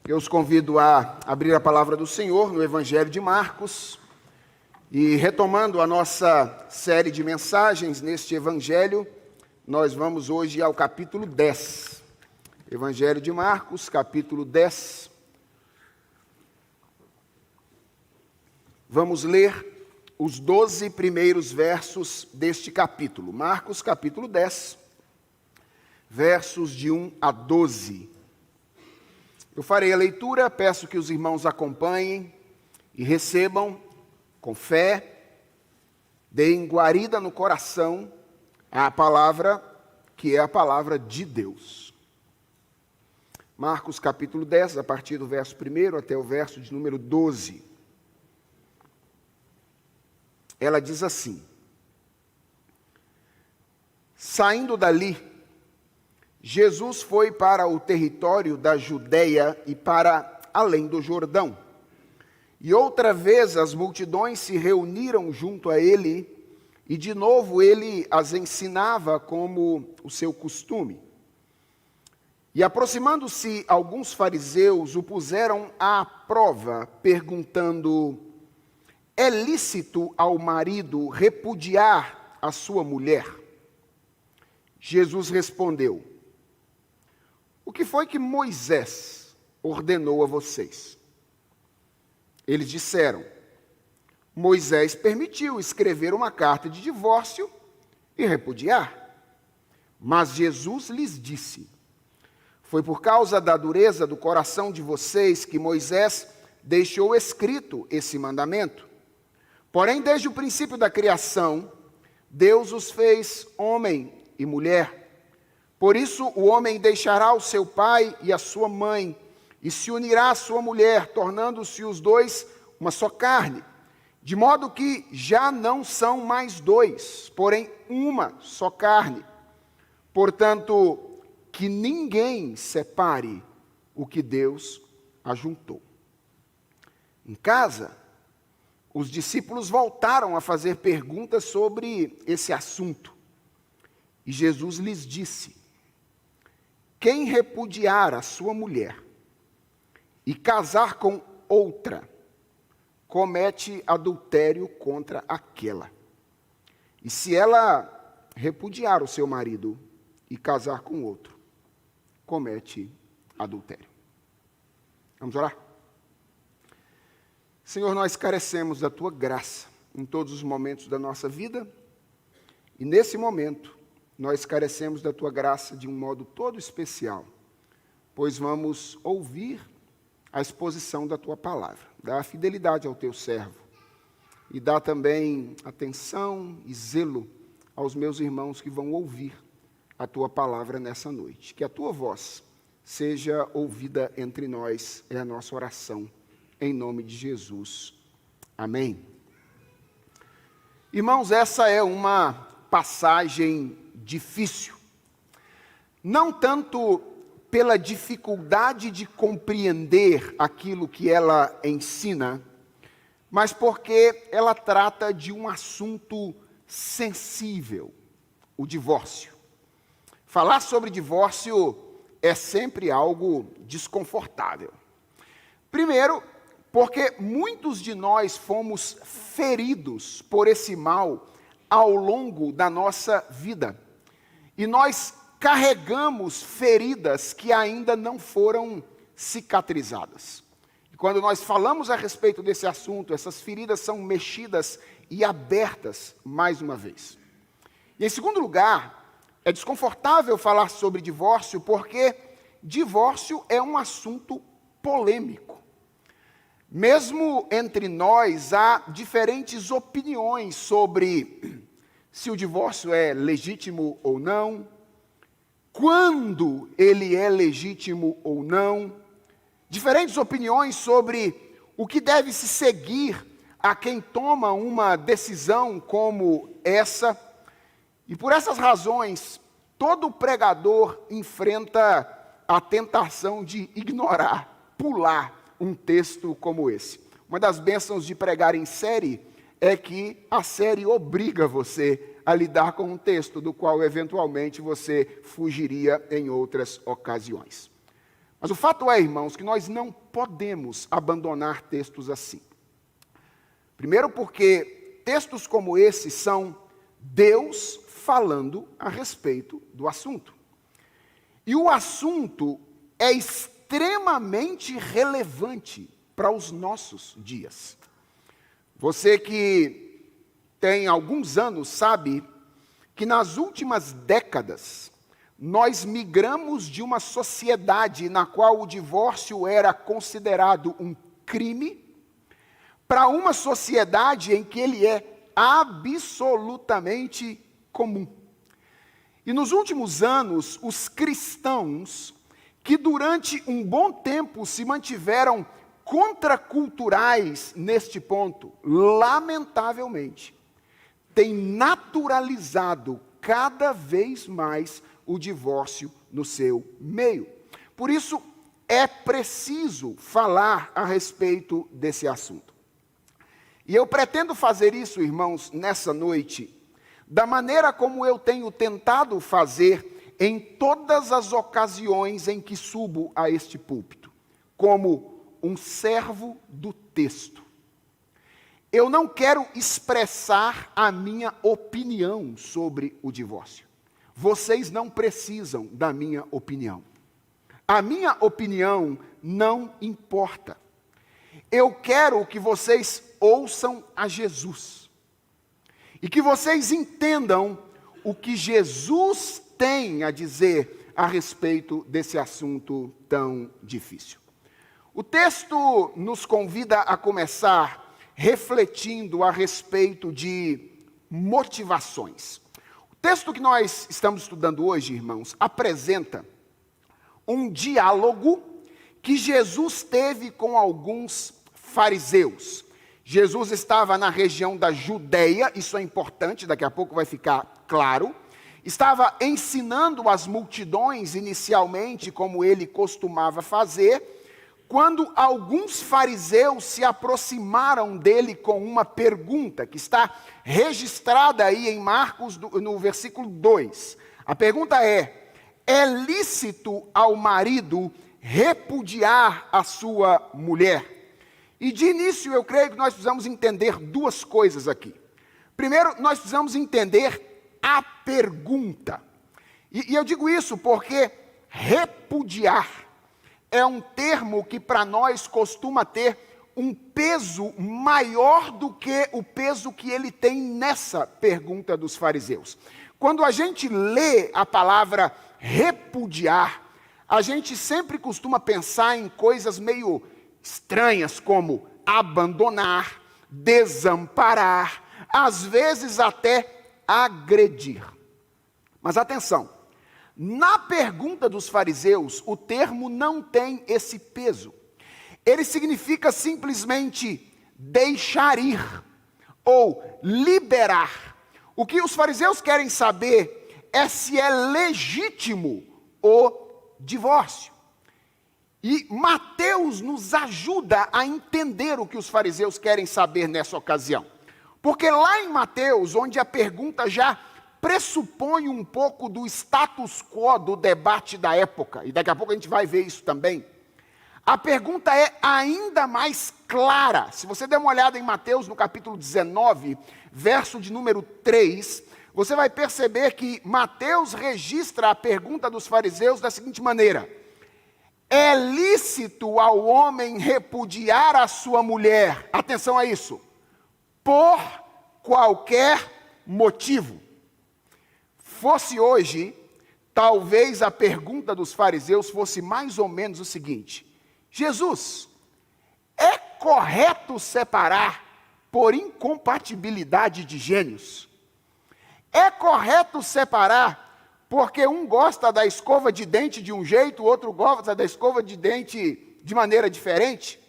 Eu os convido a abrir a palavra do Senhor no Evangelho de Marcos e, retomando a nossa série de mensagens neste Evangelho, nós vamos hoje ao capítulo 10. Evangelho de Marcos, capítulo 10. Vamos ler os 12 primeiros versos deste capítulo. Marcos, capítulo 10, versos de 1 a 12. Eu farei a leitura, peço que os irmãos acompanhem e recebam com fé, deem guarida no coração a palavra que é a palavra de Deus. Marcos capítulo 10, a partir do verso 1 até o verso de número 12. Ela diz assim: Saindo dali, Jesus foi para o território da Judeia e para além do Jordão. E outra vez as multidões se reuniram junto a ele, e de novo ele as ensinava como o seu costume. E aproximando-se alguns fariseus, o puseram à prova, perguntando: é lícito ao marido repudiar a sua mulher? Jesus respondeu: o que foi que Moisés ordenou a vocês? Eles disseram: Moisés permitiu escrever uma carta de divórcio e repudiar. Mas Jesus lhes disse: foi por causa da dureza do coração de vocês que Moisés deixou escrito esse mandamento. Porém, desde o princípio da criação, Deus os fez homem e mulher. Por isso, o homem deixará o seu pai e a sua mãe, e se unirá à sua mulher, tornando-se os dois uma só carne. De modo que já não são mais dois, porém uma só carne. Portanto, que ninguém separe o que Deus ajuntou. Em casa, os discípulos voltaram a fazer perguntas sobre esse assunto. E Jesus lhes disse: quem repudiar a sua mulher e casar com outra, comete adultério contra aquela. E se ela repudiar o seu marido e casar com outro, comete adultério. Vamos orar? Senhor, nós carecemos da Tua graça em todos os momentos da nossa vida, e nesse momento nós carecemos da Tua graça de um modo todo especial, pois vamos ouvir a exposição da Tua palavra. Dá fidelidade ao Teu servo e dá também atenção e zelo aos meus irmãos que vão ouvir a Tua palavra nessa noite. Que a Tua voz seja ouvida entre nós, é a nossa oração, em nome de Jesus. Amém. Irmãos, essa é uma passagem difícil. Não tanto pela dificuldade de compreender aquilo que ela ensina, mas porque ela trata de um assunto sensível, o divórcio. Falar sobre divórcio é sempre algo desconfortável. Primeiro, porque muitos de nós fomos feridos por esse mal ao longo da nossa vida. E nós carregamos feridas que ainda não foram cicatrizadas. E quando nós falamos a respeito desse assunto, essas feridas são mexidas e abertas mais uma vez. E em segundo lugar, é desconfortável falar sobre divórcio porque divórcio é um assunto polêmico. Mesmo entre nós, há diferentes opiniões sobre se o divórcio é legítimo ou não, quando ele é legítimo ou não, diferentes opiniões sobre o que deve se seguir a quem toma uma decisão como essa. E por essas razões, todo pregador enfrenta a tentação de ignorar, pular um texto como esse. Uma das bênçãos de pregar em série é que a série obriga você a lidar com um texto do qual eventualmente você fugiria em outras ocasiões. Mas o fato é, irmãos, que nós não podemos abandonar textos assim. Primeiro porque textos como esse são Deus falando a respeito do assunto. E o assunto é extremamente relevante para os nossos dias. Você que tem alguns anos sabe que nas últimas décadas nós migramos de uma sociedade na qual o divórcio era considerado um crime para uma sociedade em que ele é absolutamente comum. E nos últimos anos, os cristãos, que durante um bom tempo se mantiveram contraculturais neste ponto, lamentavelmente, têm naturalizado cada vez mais o divórcio no seu meio. Por isso, é preciso falar a respeito desse assunto. E eu pretendo fazer isso, irmãos, nessa noite, da maneira como eu tenho tentado fazer em todas as ocasiões em que subo a este púlpito, como um servo do texto. Eu não quero expressar a minha opinião sobre o divórcio. Vocês não precisam da minha opinião. A minha opinião não importa. Eu quero que vocês ouçam a Jesus. E que vocês entendam o que Jesus tem a dizer a respeito desse assunto tão difícil. O texto nos convida a começar refletindo a respeito de motivações. O texto que nós estamos estudando hoje, irmãos, apresenta um diálogo que Jesus teve com alguns fariseus. Jesus estava na região da Judeia, isso é importante, daqui a pouco vai ficar claro. Estava ensinando as multidões inicialmente, como ele costumava fazer, quando alguns fariseus se aproximaram dele com uma pergunta, que está registrada aí em Marcos, no versículo 2. A pergunta é lícito ao marido repudiar a sua mulher? E de início eu creio que nós precisamos entender duas coisas aqui. Primeiro, nós precisamos entender a pergunta. E eu digo isso porque repudiar é um termo que para nós costuma ter um peso maior do que o peso que ele tem nessa pergunta dos fariseus. Quando a gente lê a palavra repudiar, a gente sempre costuma pensar em coisas meio estranhas, como abandonar, desamparar, às vezes até agredir. Mas atenção, na pergunta dos fariseus, o termo não tem esse peso. Ele significa simplesmente deixar ir ou liberar. O que os fariseus querem saber é se é legítimo o divórcio. E Mateus nos ajuda a entender o que os fariseus querem saber nessa ocasião. Porque lá em Mateus, onde a pergunta já pressupõe um pouco do status quo do debate da época, e daqui a pouco a gente vai ver isso também, a pergunta é ainda mais clara. Se você der uma olhada em Mateus, no capítulo 19, verso de número 3, você vai perceber que Mateus registra a pergunta dos fariseus da seguinte maneira: é lícito ao homem repudiar a sua mulher, atenção a isso, por qualquer motivo. Fosse hoje, talvez a pergunta dos fariseus fosse mais ou menos o seguinte: Jesus, é correto separar por incompatibilidade de gênios? É correto separar porque um gosta da escova de dente de um jeito, o outro gosta da escova de dente de maneira diferente?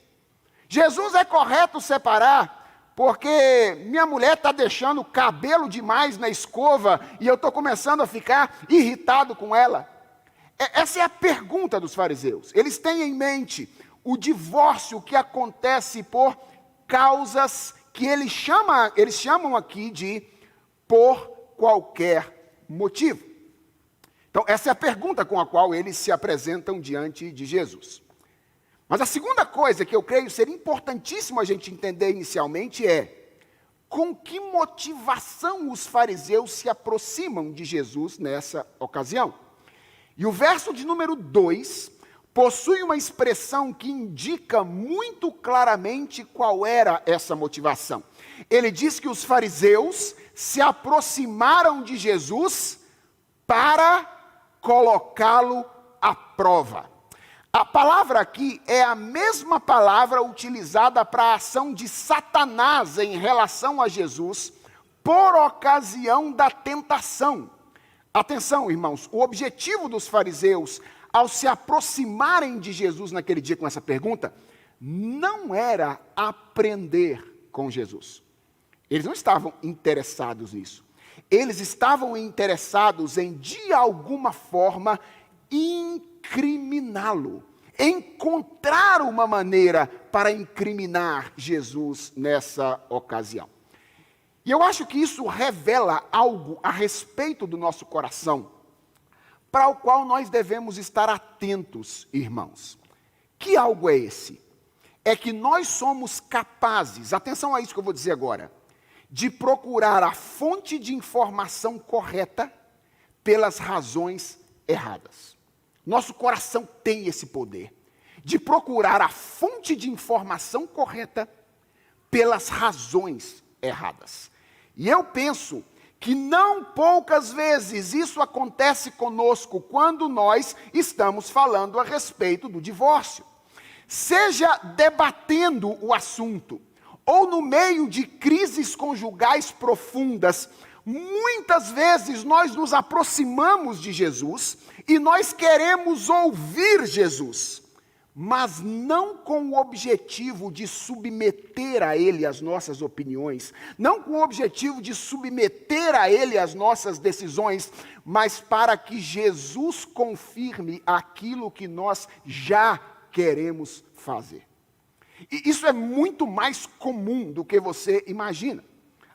Jesus, é correto separar porque minha mulher está deixando cabelo demais na escova e eu estou começando a ficar irritado com ela? Essa é a pergunta dos fariseus. Eles têm em mente o divórcio que acontece por causas que eles chamam aqui de por qualquer motivo. Então, essa é a pergunta com a qual eles se apresentam diante de Jesus. Mas a segunda coisa que eu creio ser importantíssimo a gente entender inicialmente é com que motivação os fariseus se aproximam de Jesus nessa ocasião. E o verso de número 2 possui uma expressão que indica muito claramente qual era essa motivação. Ele diz que os fariseus se aproximaram de Jesus para colocá-lo à prova. A palavra aqui é a mesma palavra utilizada para a ação de Satanás em relação a Jesus por ocasião da tentação. Atenção, irmãos, o objetivo dos fariseus ao se aproximarem de Jesus naquele dia com essa pergunta, não era aprender com Jesus. Eles não estavam interessados nisso. Eles estavam interessados em, de alguma forma, incriminá-lo. Encontrar uma maneira para incriminar Jesus nessa ocasião. E eu acho que isso revela algo a respeito do nosso coração, para o qual nós devemos estar atentos, irmãos. Que algo é esse? É que nós somos capazes, atenção a isso que eu vou dizer agora, de procurar a fonte de informação correta pelas razões erradas. Nosso coração tem esse poder de procurar a fonte de informação correta pelas razões erradas. E eu penso que não poucas vezes isso acontece conosco quando nós estamos falando a respeito do divórcio. Seja debatendo o assunto, ou no meio de crises conjugais profundas, muitas vezes nós nos aproximamos de Jesus e nós queremos ouvir Jesus, mas não com o objetivo de submeter a Ele as nossas opiniões, não com o objetivo de submeter a Ele as nossas decisões, mas para que Jesus confirme aquilo que nós já queremos fazer. E isso é muito mais comum do que você imagina.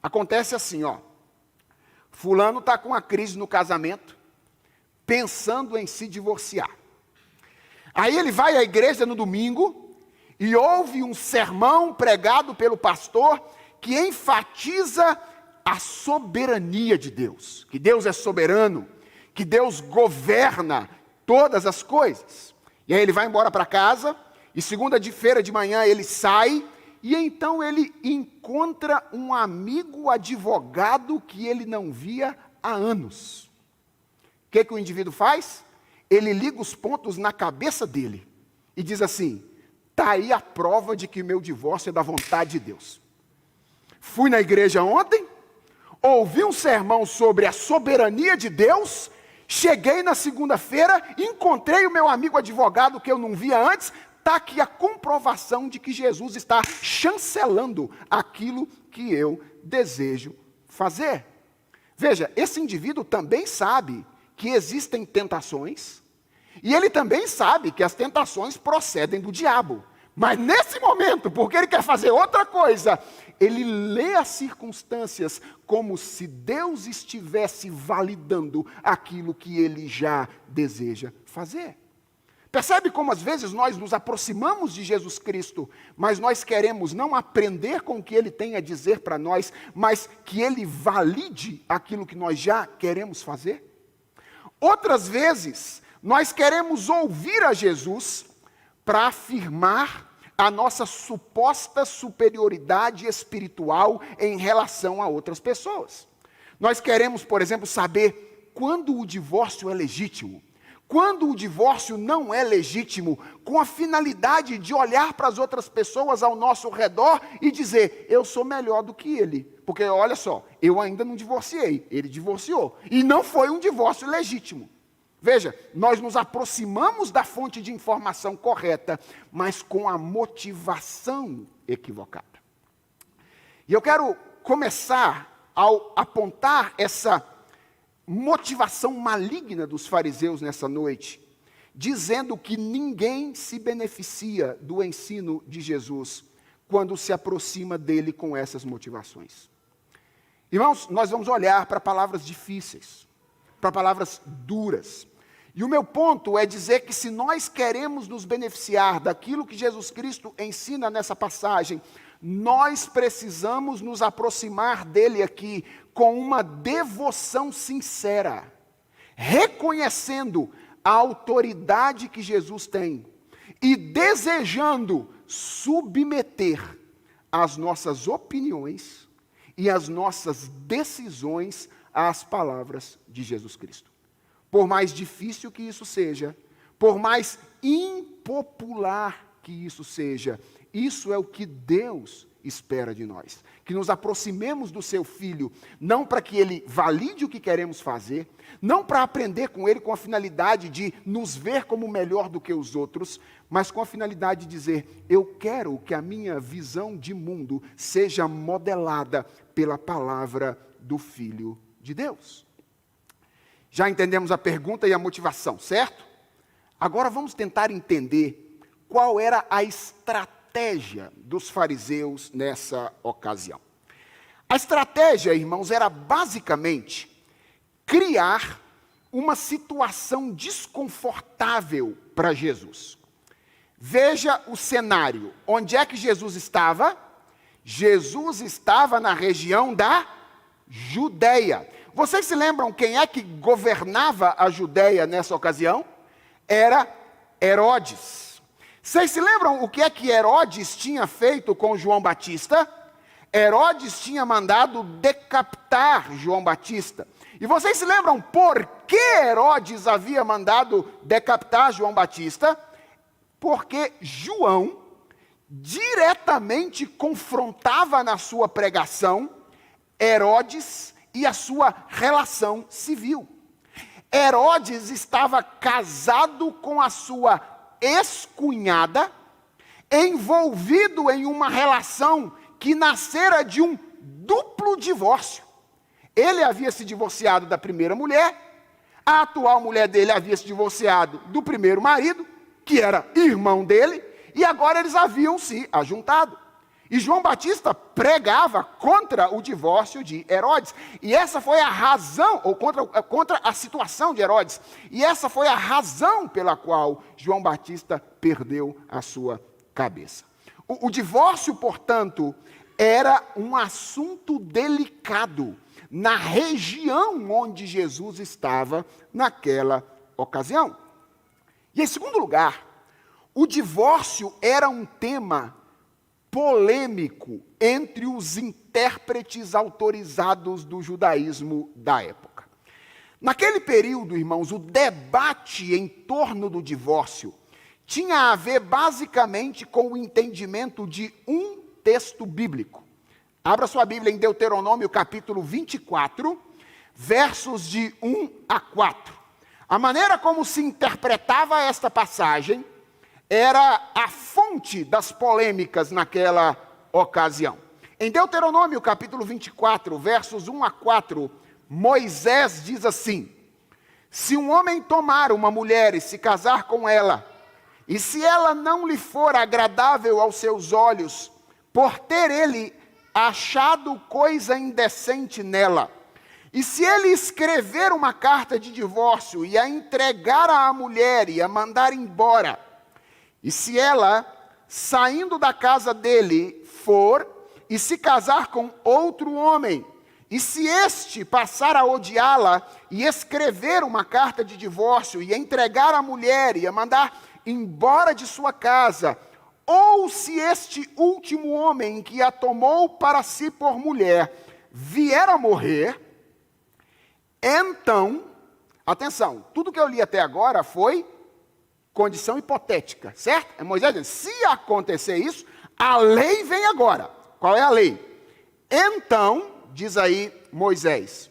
Acontece assim, ó. Fulano está com uma crise no casamento, pensando em se divorciar. Aí ele vai à igreja no domingo e ouve um sermão pregado pelo pastor que enfatiza a soberania de Deus. Que Deus é soberano, que Deus governa todas as coisas. E aí ele vai embora para casa e segunda-feira de manhã ele sai e então ele encontra um amigo advogado que ele não via há anos. O que o indivíduo faz? Ele liga os pontos na cabeça dele e diz assim: está aí a prova de que meu divórcio é da vontade de Deus. Fui na igreja ontem, ouvi um sermão sobre a soberania de Deus, cheguei na segunda-feira, encontrei o meu amigo advogado que eu não via antes, está aqui a comprovação de que Jesus está chancelando aquilo que eu desejo fazer. Veja, esse indivíduo também sabe que existem tentações, e ele também sabe que as tentações procedem do diabo. Mas nesse momento, porque ele quer fazer outra coisa, ele lê as circunstâncias como se Deus estivesse validando aquilo que ele já deseja fazer. Percebe como às vezes nós nos aproximamos de Jesus Cristo, mas nós queremos não aprender com o que Ele tem a dizer para nós, mas que Ele valide aquilo que nós já queremos fazer? Outras vezes, nós queremos ouvir a Jesus para afirmar a nossa suposta superioridade espiritual em relação a outras pessoas. Nós queremos, por exemplo, saber quando o divórcio é legítimo. Quando o divórcio não é legítimo, com a finalidade de olhar para as outras pessoas ao nosso redor e dizer: eu sou melhor do que ele. Porque olha só, eu ainda não divorciei, ele divorciou. E não foi um divórcio legítimo. Veja, nós nos aproximamos da fonte de informação correta, mas com a motivação equivocada. E eu quero começar ao apontar essa motivação maligna dos fariseus nessa noite, dizendo que ninguém se beneficia do ensino de Jesus quando se aproxima dele com essas motivações. Irmãos, nós vamos olhar para palavras difíceis, para palavras duras, E o meu ponto é dizer que se nós queremos nos beneficiar daquilo que Jesus Cristo ensina nessa passagem, nós precisamos nos aproximar dele aqui com uma devoção sincera, reconhecendo a autoridade que Jesus tem e desejando submeter as nossas opiniões e as nossas decisões às palavras de Jesus Cristo. Por mais difícil que isso seja, por mais impopular que isso seja, isso é o que Deus espera de nós. Que nos aproximemos do seu Filho, não para que Ele valide o que queremos fazer, não para aprender com Ele com a finalidade de nos ver como melhor do que os outros, mas com a finalidade de dizer, eu quero que a minha visão de mundo seja modelada pela palavra do Filho de Deus. Já entendemos a pergunta e a motivação, certo? Agora vamos tentar entender qual era a estratégia dos fariseus nessa ocasião. A estratégia, irmãos, era basicamente criar uma situação desconfortável para Jesus. Veja o cenário. Onde é que Jesus estava? Jesus estava na região da Judeia. Vocês se lembram quem é que governava a Judeia nessa ocasião? Era Herodes. Vocês se lembram o que é que Herodes tinha feito com João Batista? Herodes tinha mandado decapitar João Batista. E vocês se lembram por que Herodes havia mandado decapitar João Batista? Porque João diretamente confrontava na sua pregação Herodes e a sua relação civil. Herodes estava casado com a sua ex-cunhada, envolvido em uma relação que nascera de um duplo divórcio. Ele havia se divorciado da primeira mulher, a atual mulher dele havia se divorciado do primeiro marido, que era irmão dele, e agora eles haviam se ajuntado. E João Batista pregava contra o divórcio de Herodes. E essa foi a razão, ou contra a situação de Herodes. E essa foi a razão pela qual João Batista perdeu a sua cabeça. O divórcio, portanto, era um assunto delicado na região onde Jesus estava naquela ocasião. E em segundo lugar, o divórcio era um tema polêmico entre os intérpretes autorizados do judaísmo da época. Naquele período, irmãos, o debate em torno do divórcio tinha a ver basicamente com o entendimento de um texto bíblico. Abra sua Bíblia em Deuteronômio capítulo 24, versos de 1 a 4. A maneira como se interpretava esta passagem era a fonte das polêmicas naquela ocasião. Em Deuteronômio capítulo 24, versos 1 a 4, Moisés diz assim: se um homem tomar uma mulher e se casar com ela, e se ela não lhe for agradável aos seus olhos, por ter ele achado coisa indecente nela, e se ele escrever uma carta de divórcio e a entregar à mulher e a mandar embora, e se ela, saindo da casa dele, for e se casar com outro homem, e se este passar a odiá-la e escrever uma carta de divórcio e a entregar à mulher e a mandar embora de sua casa, ou se este último homem que a tomou para si por mulher vier a morrer, então, atenção, tudo que eu li até agora foi condição hipotética, certo? É Moisés dizendo, se acontecer isso, a lei vem agora. Qual é a lei? Então, diz aí Moisés,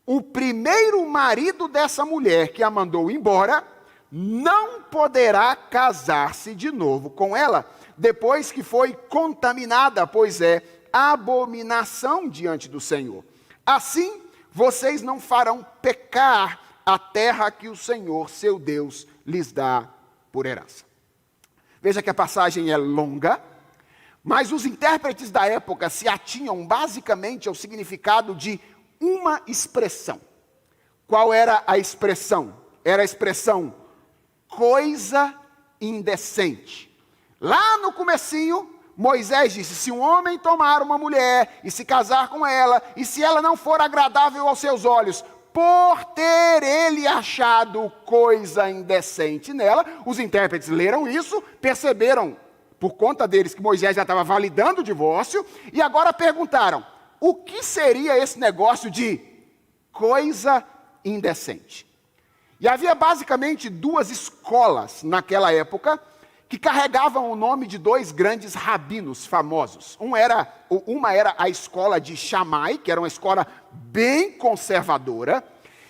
o primeiro marido dessa mulher que a mandou embora, não poderá casar-se de novo com ela, depois que foi contaminada, pois é abominação diante do Senhor. Assim, vocês não farão pecar a terra que o Senhor, seu Deus, lhes dá por herança. Veja que a passagem é longa, mas os intérpretes da época se atinham basicamente ao significado de uma expressão. Qual era a expressão? era a expressão coisa indecente. Lá no comecinho, Moisés disse, se um homem tomar uma mulher e se casar com ela, e se ela não for agradável aos seus olhos, por ter ele achado coisa indecente nela, os intérpretes leram isso, perceberam, por conta deles, que Moisés já estava validando o divórcio, e agora perguntaram, o que seria esse negócio de coisa indecente? E havia basicamente duas escolas naquela época, que carregavam o nome de dois grandes rabinos famosos. Uma era a escola de Shammai, que era uma escola bem conservadora,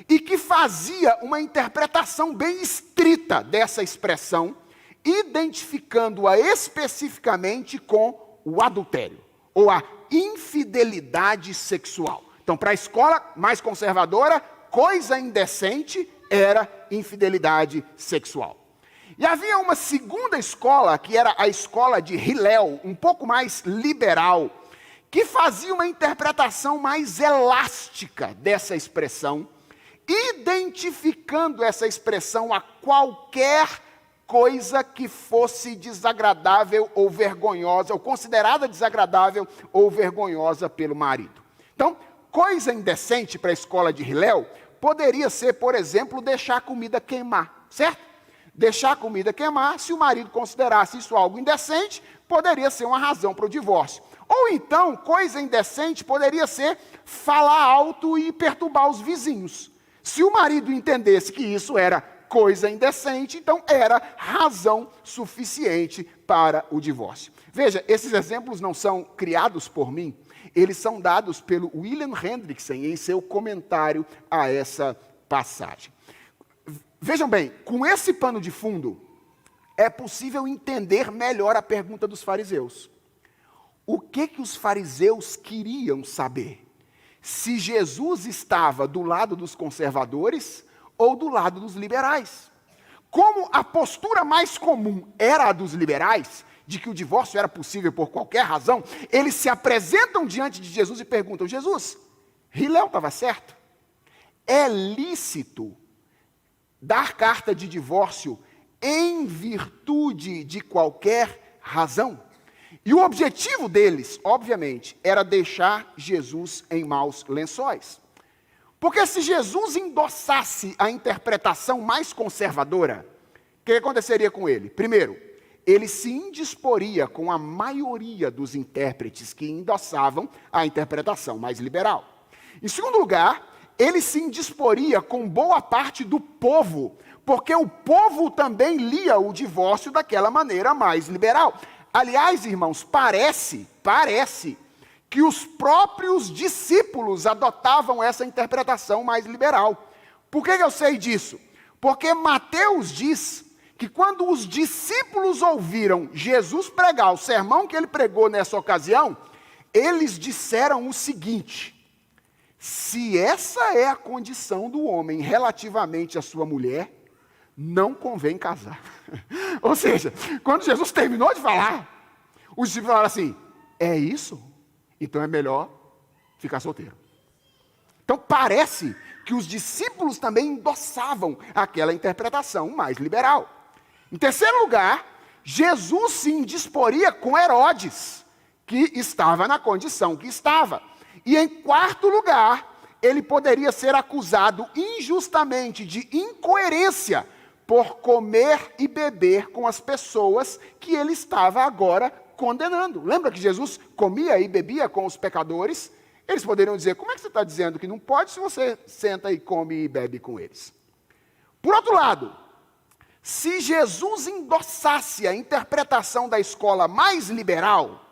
e que fazia uma interpretação bem estrita dessa expressão, identificando-a especificamente com o adultério, ou a infidelidade sexual. Então, para a escola mais conservadora, coisa indecente era infidelidade sexual. E havia uma segunda escola, que era a escola de Hillel, um pouco mais liberal, que fazia uma interpretação mais elástica dessa expressão, identificando essa expressão a qualquer coisa que fosse desagradável ou vergonhosa, ou considerada desagradável ou vergonhosa pelo marido. Então, coisa indecente para a escola de Hillel poderia ser, por exemplo, deixar a comida queimar, certo? Deixar a comida queimar, se o marido considerasse isso algo indecente, poderia ser uma razão para o divórcio. Ou então, coisa indecente poderia ser falar alto e perturbar os vizinhos. Se o marido entendesse que isso era coisa indecente, então era razão suficiente para o divórcio. Veja, esses exemplos não são criados por mim, eles são dados pelo William Hendrickson em seu comentário a essa passagem. Vejam bem, com esse pano de fundo, é possível entender melhor a pergunta dos fariseus. O que os fariseus queriam saber? Se Jesus estava do lado dos conservadores ou do lado dos liberais? Como a postura mais comum era a dos liberais, de que o divórcio era possível por qualquer razão, eles se apresentam diante de Jesus e perguntam, Jesus, Hillel estava certo? É lícito dar carta de divórcio em virtude de qualquer razão? E o objetivo deles, obviamente, era deixar Jesus em maus lençóis. Porque se Jesus endossasse a interpretação mais conservadora, o que aconteceria com ele? Primeiro, ele se indisporia com a maioria dos intérpretes que endossavam a interpretação mais liberal. Em segundo lugar, ele se indisporia com boa parte do povo, porque o povo também lia o divórcio daquela maneira mais liberal. Aliás, irmãos, parece que os próprios discípulos adotavam essa interpretação mais liberal. Por que eu sei disso? Porque Mateus diz que quando os discípulos ouviram Jesus pregar o sermão que ele pregou nessa ocasião, eles disseram o seguinte: se essa é a condição do homem relativamente à sua mulher, não convém casar. Ou seja, quando Jesus terminou de falar, os discípulos falaram assim, é isso? Então é melhor ficar solteiro. Então parece que os discípulos também endossavam aquela interpretação mais liberal. Em terceiro lugar, Jesus se indisporia com Herodes, que estava na condição que estava. E em quarto lugar, ele poderia ser acusado injustamente de incoerência por comer e beber com as pessoas que ele estava agora condenando. Lembra que Jesus comia e bebia com os pecadores? Eles poderiam dizer, como é que você está dizendo que não pode se você senta e come e bebe com eles? Por outro lado, se Jesus endossasse a interpretação da escola mais liberal,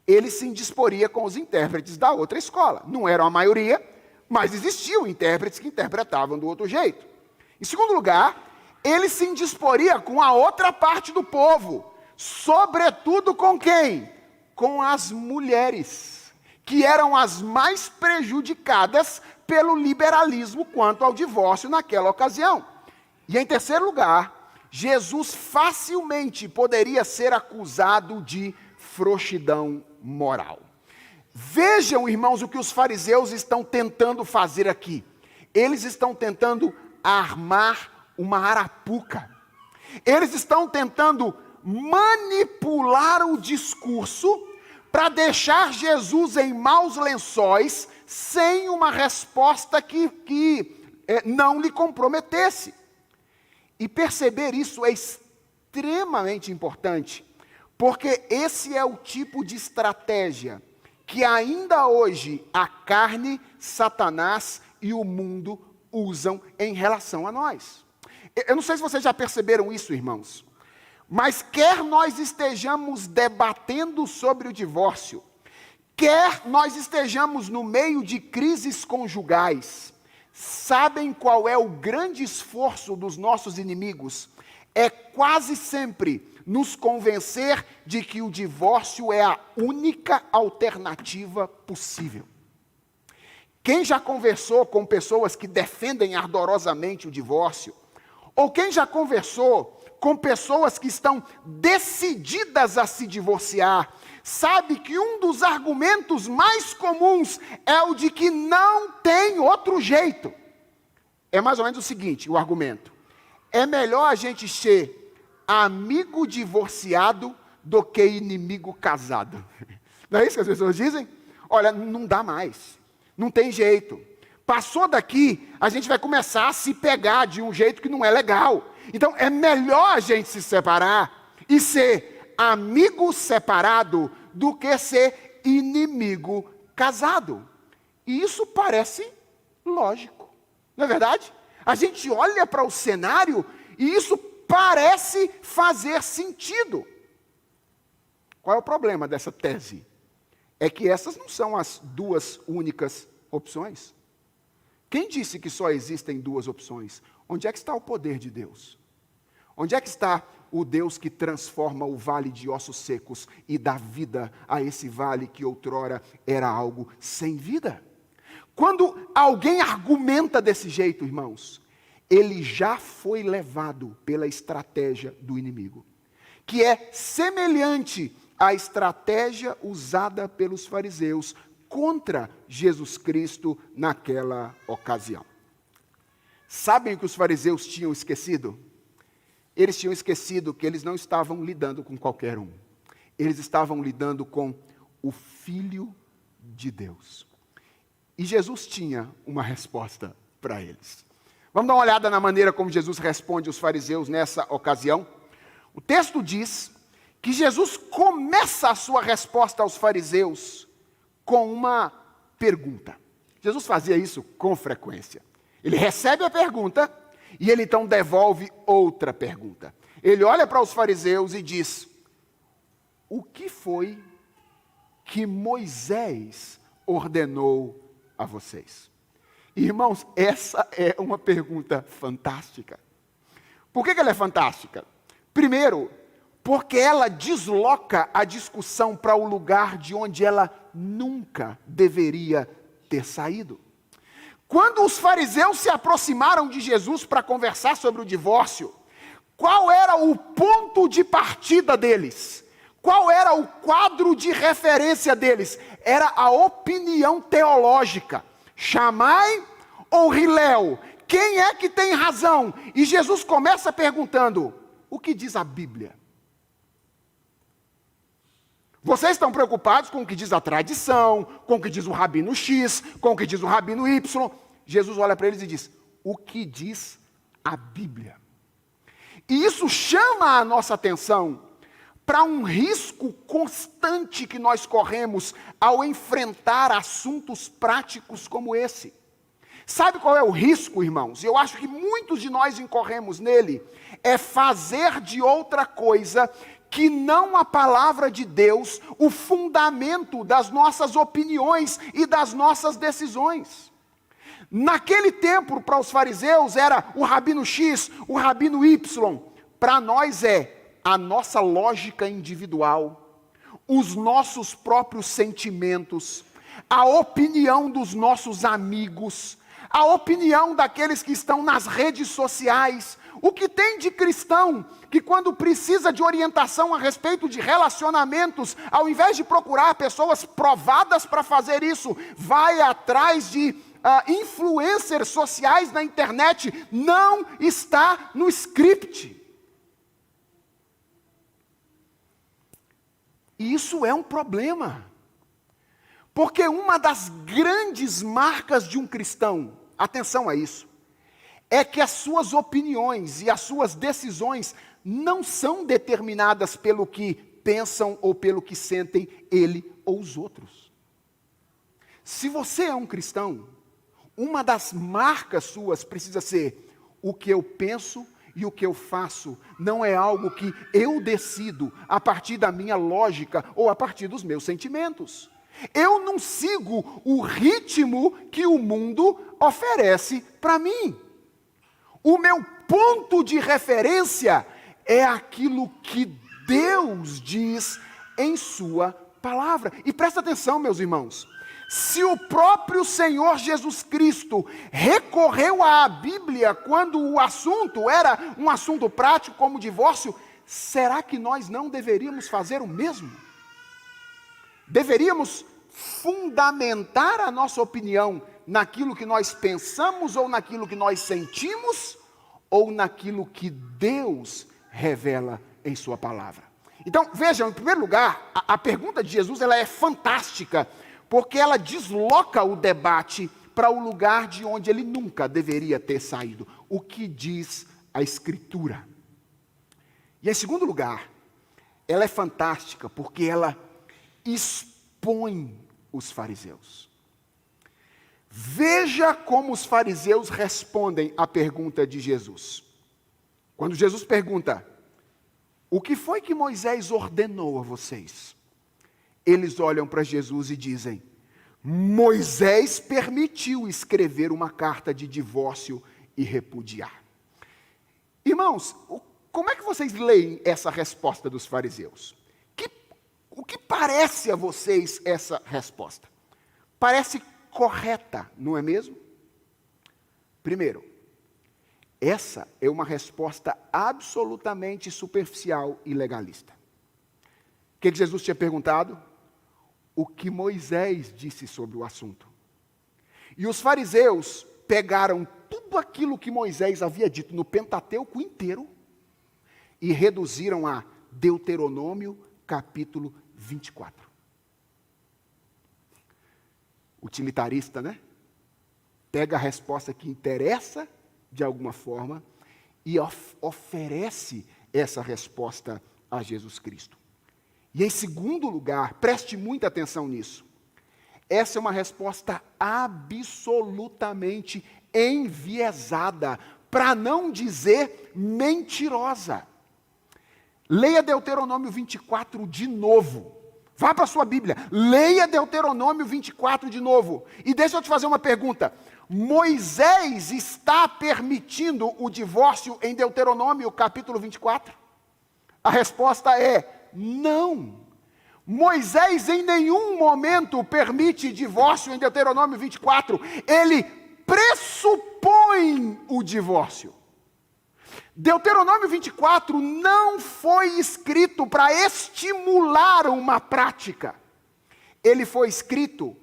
ele se indisporia com os intérpretes da outra escola. Não eram a maioria, mas existiam intérpretes que interpretavam do outro jeito. Em segundo lugar, ele se indisporia com a outra parte do povo, sobretudo com quem? Com as mulheres, que eram as mais prejudicadas pelo liberalismo quanto ao divórcio naquela ocasião. E em terceiro lugar, Jesus facilmente poderia ser acusado de frouxidão moral. Vejam, irmãos, o que os fariseus estão tentando fazer aqui. Eles estão tentando armar uma arapuca. Eles estão tentando manipular o discurso para deixar Jesus em maus lençóis, sem uma resposta que não lhe comprometesse. E perceber isso é extremamente importante, porque esse é o tipo de estratégia que ainda hoje a carne, Satanás e o mundo usam em relação a nós. Eu não sei se vocês já perceberam isso, irmãos, mas quer nós estejamos debatendo sobre o divórcio, quer nós estejamos no meio de crises conjugais, sabem qual é o grande esforço dos nossos inimigos? É quase sempre nos convencer de que o divórcio é a única alternativa possível. Quem já conversou com pessoas que defendem ardorosamente o divórcio, ou quem já conversou com pessoas que estão decididas a se divorciar, sabe que um dos argumentos mais comuns é o de que não tem outro jeito. É mais ou menos o seguinte, o argumento: é melhor a gente ser amigo divorciado do que inimigo casado. Não é isso que as pessoas dizem? Olha, não dá mais, não tem jeito. Passou daqui, a gente vai começar a se pegar de um jeito que não é legal. Então, é melhor a gente se separar e ser amigo separado do que ser inimigo casado. E isso parece lógico, não é verdade? A gente olha para o cenário e isso parece fazer sentido. Qual é o problema dessa tese? É que essas não são as duas únicas opções. Quem disse que só existem duas opções? Onde é que está o poder de Deus? Onde é que está o Deus que transforma o vale de ossos secos e dá vida a esse vale que outrora era algo sem vida? Quando alguém argumenta desse jeito, irmãos, ele já foi levado pela estratégia do inimigo, que é semelhante à estratégia usada pelos fariseus contra Jesus Cristo naquela ocasião. Sabem o que os fariseus tinham esquecido? Eles tinham esquecido que eles não estavam lidando com qualquer um. Eles estavam lidando com o Filho de Deus. E Jesus tinha uma resposta para eles. Vamos dar uma olhada na maneira como Jesus responde aos fariseus nessa ocasião. O texto diz que Jesus começa a sua resposta aos fariseus com uma pergunta. Jesus fazia isso com frequência. Ele recebe a pergunta e ele então devolve outra pergunta. Ele olha para os fariseus e diz: o que foi que Moisés ordenou a vocês? Irmãos, essa é uma pergunta fantástica. Por que ela é fantástica? Primeiro, porque ela desloca a discussão para o lugar de onde ela nunca deveria ter saído. Quando os fariseus se aproximaram de Jesus para conversar sobre o divórcio, qual era o ponto de partida deles? Qual era o quadro de referência deles? Era a opinião teológica. Shammai ou Hillel? Quem é que tem razão? E Jesus começa perguntando: o que diz a Bíblia? Vocês estão preocupados com o que diz a tradição, com o que diz o rabino X, com o que diz o rabino Y. Jesus olha para eles e diz: o que diz a Bíblia? E isso chama a nossa atenção para um risco constante que nós corremos ao enfrentar assuntos práticos como esse. Sabe qual é o risco, irmãos? Eu acho que muitos de nós incorremos nele. É fazer de outra coisa que não a palavra de Deus, o fundamento das nossas opiniões e das nossas decisões. Naquele tempo, para os fariseus, era o rabino X, o rabino Y. Para nós é a nossa lógica individual, os nossos próprios sentimentos, a opinião dos nossos amigos, a opinião daqueles que estão nas redes sociais. O que tem de cristão que, quando precisa de orientação a respeito de relacionamentos, ao invés de procurar pessoas provadas para fazer isso, vai atrás de influencers sociais na internet, não está no script. E isso é um problema. Porque uma das grandes marcas de um cristão, atenção a isso, é que as suas opiniões e as suas decisões não são determinadas pelo que pensam ou pelo que sentem ele ou os outros. Se você é um cristão, uma das marcas suas precisa ser: o que eu penso e o que eu faço não é algo que eu decido a partir da minha lógica ou a partir dos meus sentimentos. Eu não sigo o ritmo que o mundo oferece para mim. O meu ponto de referência é aquilo que Deus diz em sua palavra. E presta atenção, meus irmãos. Se o próprio Senhor Jesus Cristo recorreu à Bíblia quando o assunto era um assunto prático como o divórcio, será que nós não deveríamos fazer o mesmo? Deveríamos fundamentar a nossa opinião naquilo que nós pensamos ou naquilo que nós sentimos ou naquilo que Deus revela em sua palavra. Então, vejam, em primeiro lugar, a pergunta de Jesus ela é fantástica, porque ela desloca o debate para o lugar de onde ele nunca deveria ter saído. O que diz a Escritura? E em segundo lugar, ela é fantástica porque ela expõe os fariseus. Veja como os fariseus respondem à pergunta de Jesus. Quando Jesus pergunta: o que foi que Moisés ordenou a vocês? Eles olham para Jesus e dizem: Moisés permitiu escrever uma carta de divórcio e repudiar. Irmãos, como é que vocês leem essa resposta dos fariseus? O que parece a vocês essa resposta? Parece correta, não é mesmo? Primeiro, essa é uma resposta absolutamente superficial e legalista. O que Jesus tinha perguntado? O que Moisés disse sobre o assunto. E os fariseus pegaram tudo aquilo que Moisés havia dito no Pentateuco inteiro e reduziram a Deuteronômio capítulo 24. Utilitarista, né? Pega a resposta que interessa de alguma forma e oferece essa resposta a Jesus Cristo. E em segundo lugar, preste muita atenção nisso. Essa é uma resposta absolutamente enviesada, para não dizer mentirosa. Leia Deuteronômio 24 de novo. Vá para a sua Bíblia, leia Deuteronômio 24 de novo. E deixa eu te fazer uma pergunta. Moisés está permitindo o divórcio em Deuteronômio capítulo 24? A resposta é não. Moisés em nenhum momento permite divórcio em Deuteronômio 24. Ele pressupõe o divórcio. Deuteronômio 24 não foi escrito para estimular uma prática. Ele foi escrito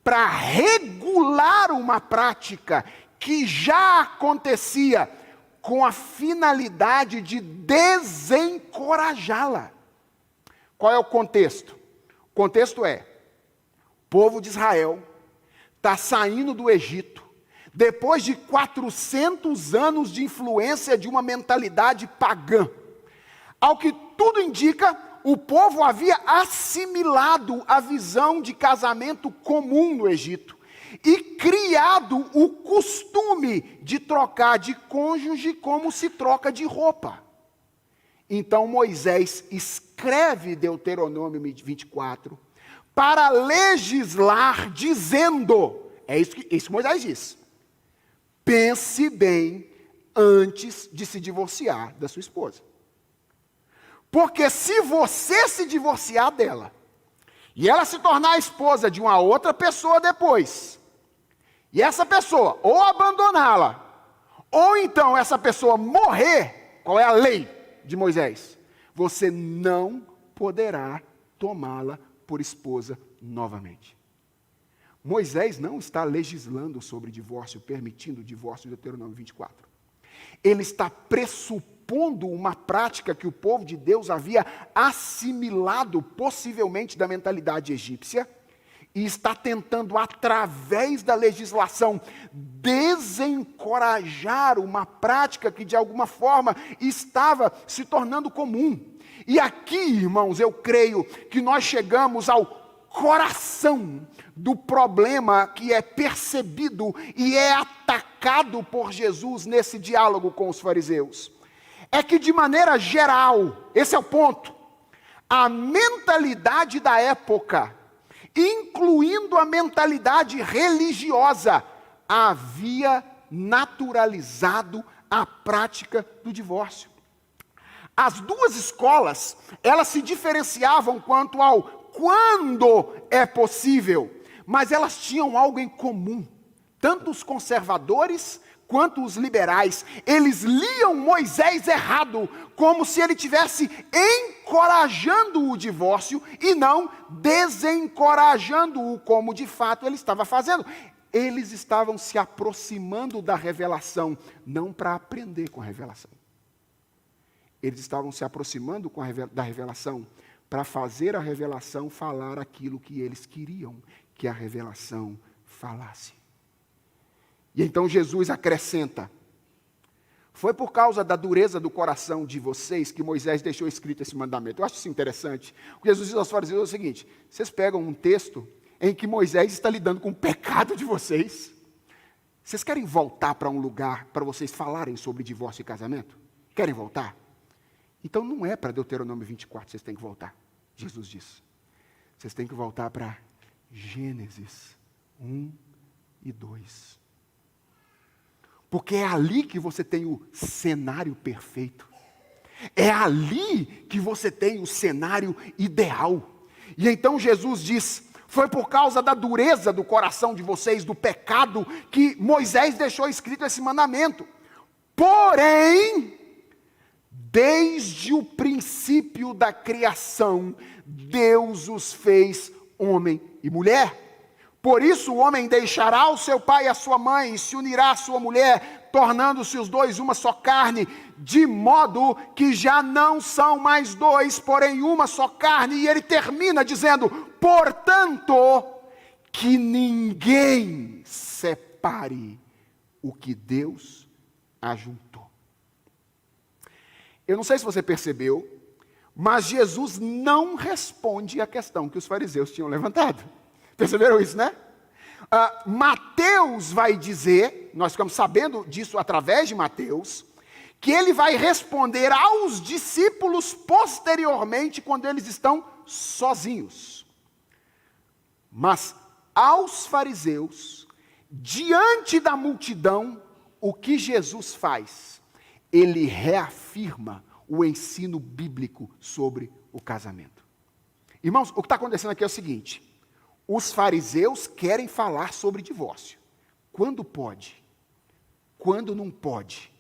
para regular uma prática que já acontecia com a finalidade de desencorajá-la. Qual é o contexto? O contexto é: o povo de Israel está saindo do Egito, depois de 400 anos de influência de uma mentalidade pagã. Ao que tudo indica, o povo havia assimilado a visão de casamento comum no Egito e criado o costume de trocar de cônjuge como se troca de roupa. Então Moisés escreve Deuteronômio 24 para legislar dizendo, é isso que Moisés diz: pense bem antes de se divorciar da sua esposa. Porque se você se divorciar dela, e ela se tornar a esposa de uma outra pessoa depois, e essa pessoa ou abandoná-la, ou então essa pessoa morrer, qual é a lei de Moisés? Você não poderá tomá-la por esposa novamente. Moisés não está legislando sobre divórcio, permitindo o divórcio de Deuteronômio 24. Ele está pressupondo uma prática que o povo de Deus havia assimilado, possivelmente da mentalidade egípcia, e está tentando, através da legislação, desencorajar uma prática que, de alguma forma, estava se tornando comum. E aqui, irmãos, eu creio que nós chegamos ao coração do problema que é percebido e é atacado por Jesus nesse diálogo com os fariseus. É que, de maneira geral, esse é o ponto, a mentalidade da época, incluindo a mentalidade religiosa, havia naturalizado a prática do divórcio. As duas escolas, elas se diferenciavam quanto ao quando é possível, mas elas tinham algo em comum. Tanto os conservadores quanto os liberais, eles liam Moisés errado, como se ele estivesse encorajando o divórcio e não desencorajando-o, como de fato ele estava fazendo. Eles estavam se aproximando da revelação, não para aprender com a revelação. Eles estavam se aproximando da revelação para fazer a revelação falar aquilo que eles queriam que a revelação falasse. E então Jesus acrescenta: foi por causa da dureza do coração de vocês que Moisés deixou escrito esse mandamento. Eu acho isso interessante. O que Jesus diz aos fariseus é o seguinte: vocês pegam um texto em que Moisés está lidando com o pecado de vocês. Vocês querem voltar para um lugar para vocês falarem sobre divórcio e casamento? Querem voltar? Então não é para Deuteronômio 24 que vocês têm que voltar. Jesus diz. Vocês têm que voltar para Gênesis 1 e 2. Porque é ali que você tem o cenário perfeito. É ali que você tem o cenário ideal. E então Jesus diz: foi por causa da dureza do coração de vocês, do pecado, que Moisés deixou escrito esse mandamento. Porém, desde o princípio da criação, Deus os fez homem e mulher. Por isso o homem deixará o seu pai e a sua mãe e se unirá à sua mulher, tornando-se os dois uma só carne, de modo que já não são mais dois, porém uma só carne. E ele termina dizendo: portanto, que ninguém separe o que Deus ajuntou. Eu não sei se você percebeu, mas Jesus não responde à questão que os fariseus tinham levantado. Perceberam isso, né? Mateus vai dizer, nós ficamos sabendo disso através de Mateus, que ele vai responder aos discípulos posteriormente, quando eles estão sozinhos. Mas aos fariseus, diante da multidão, o que Jesus faz? Ele reafirma o ensino bíblico sobre o casamento. Irmãos, o que está acontecendo aqui é o seguinte: os fariseus querem falar sobre divórcio. Quando pode? Quando não pode?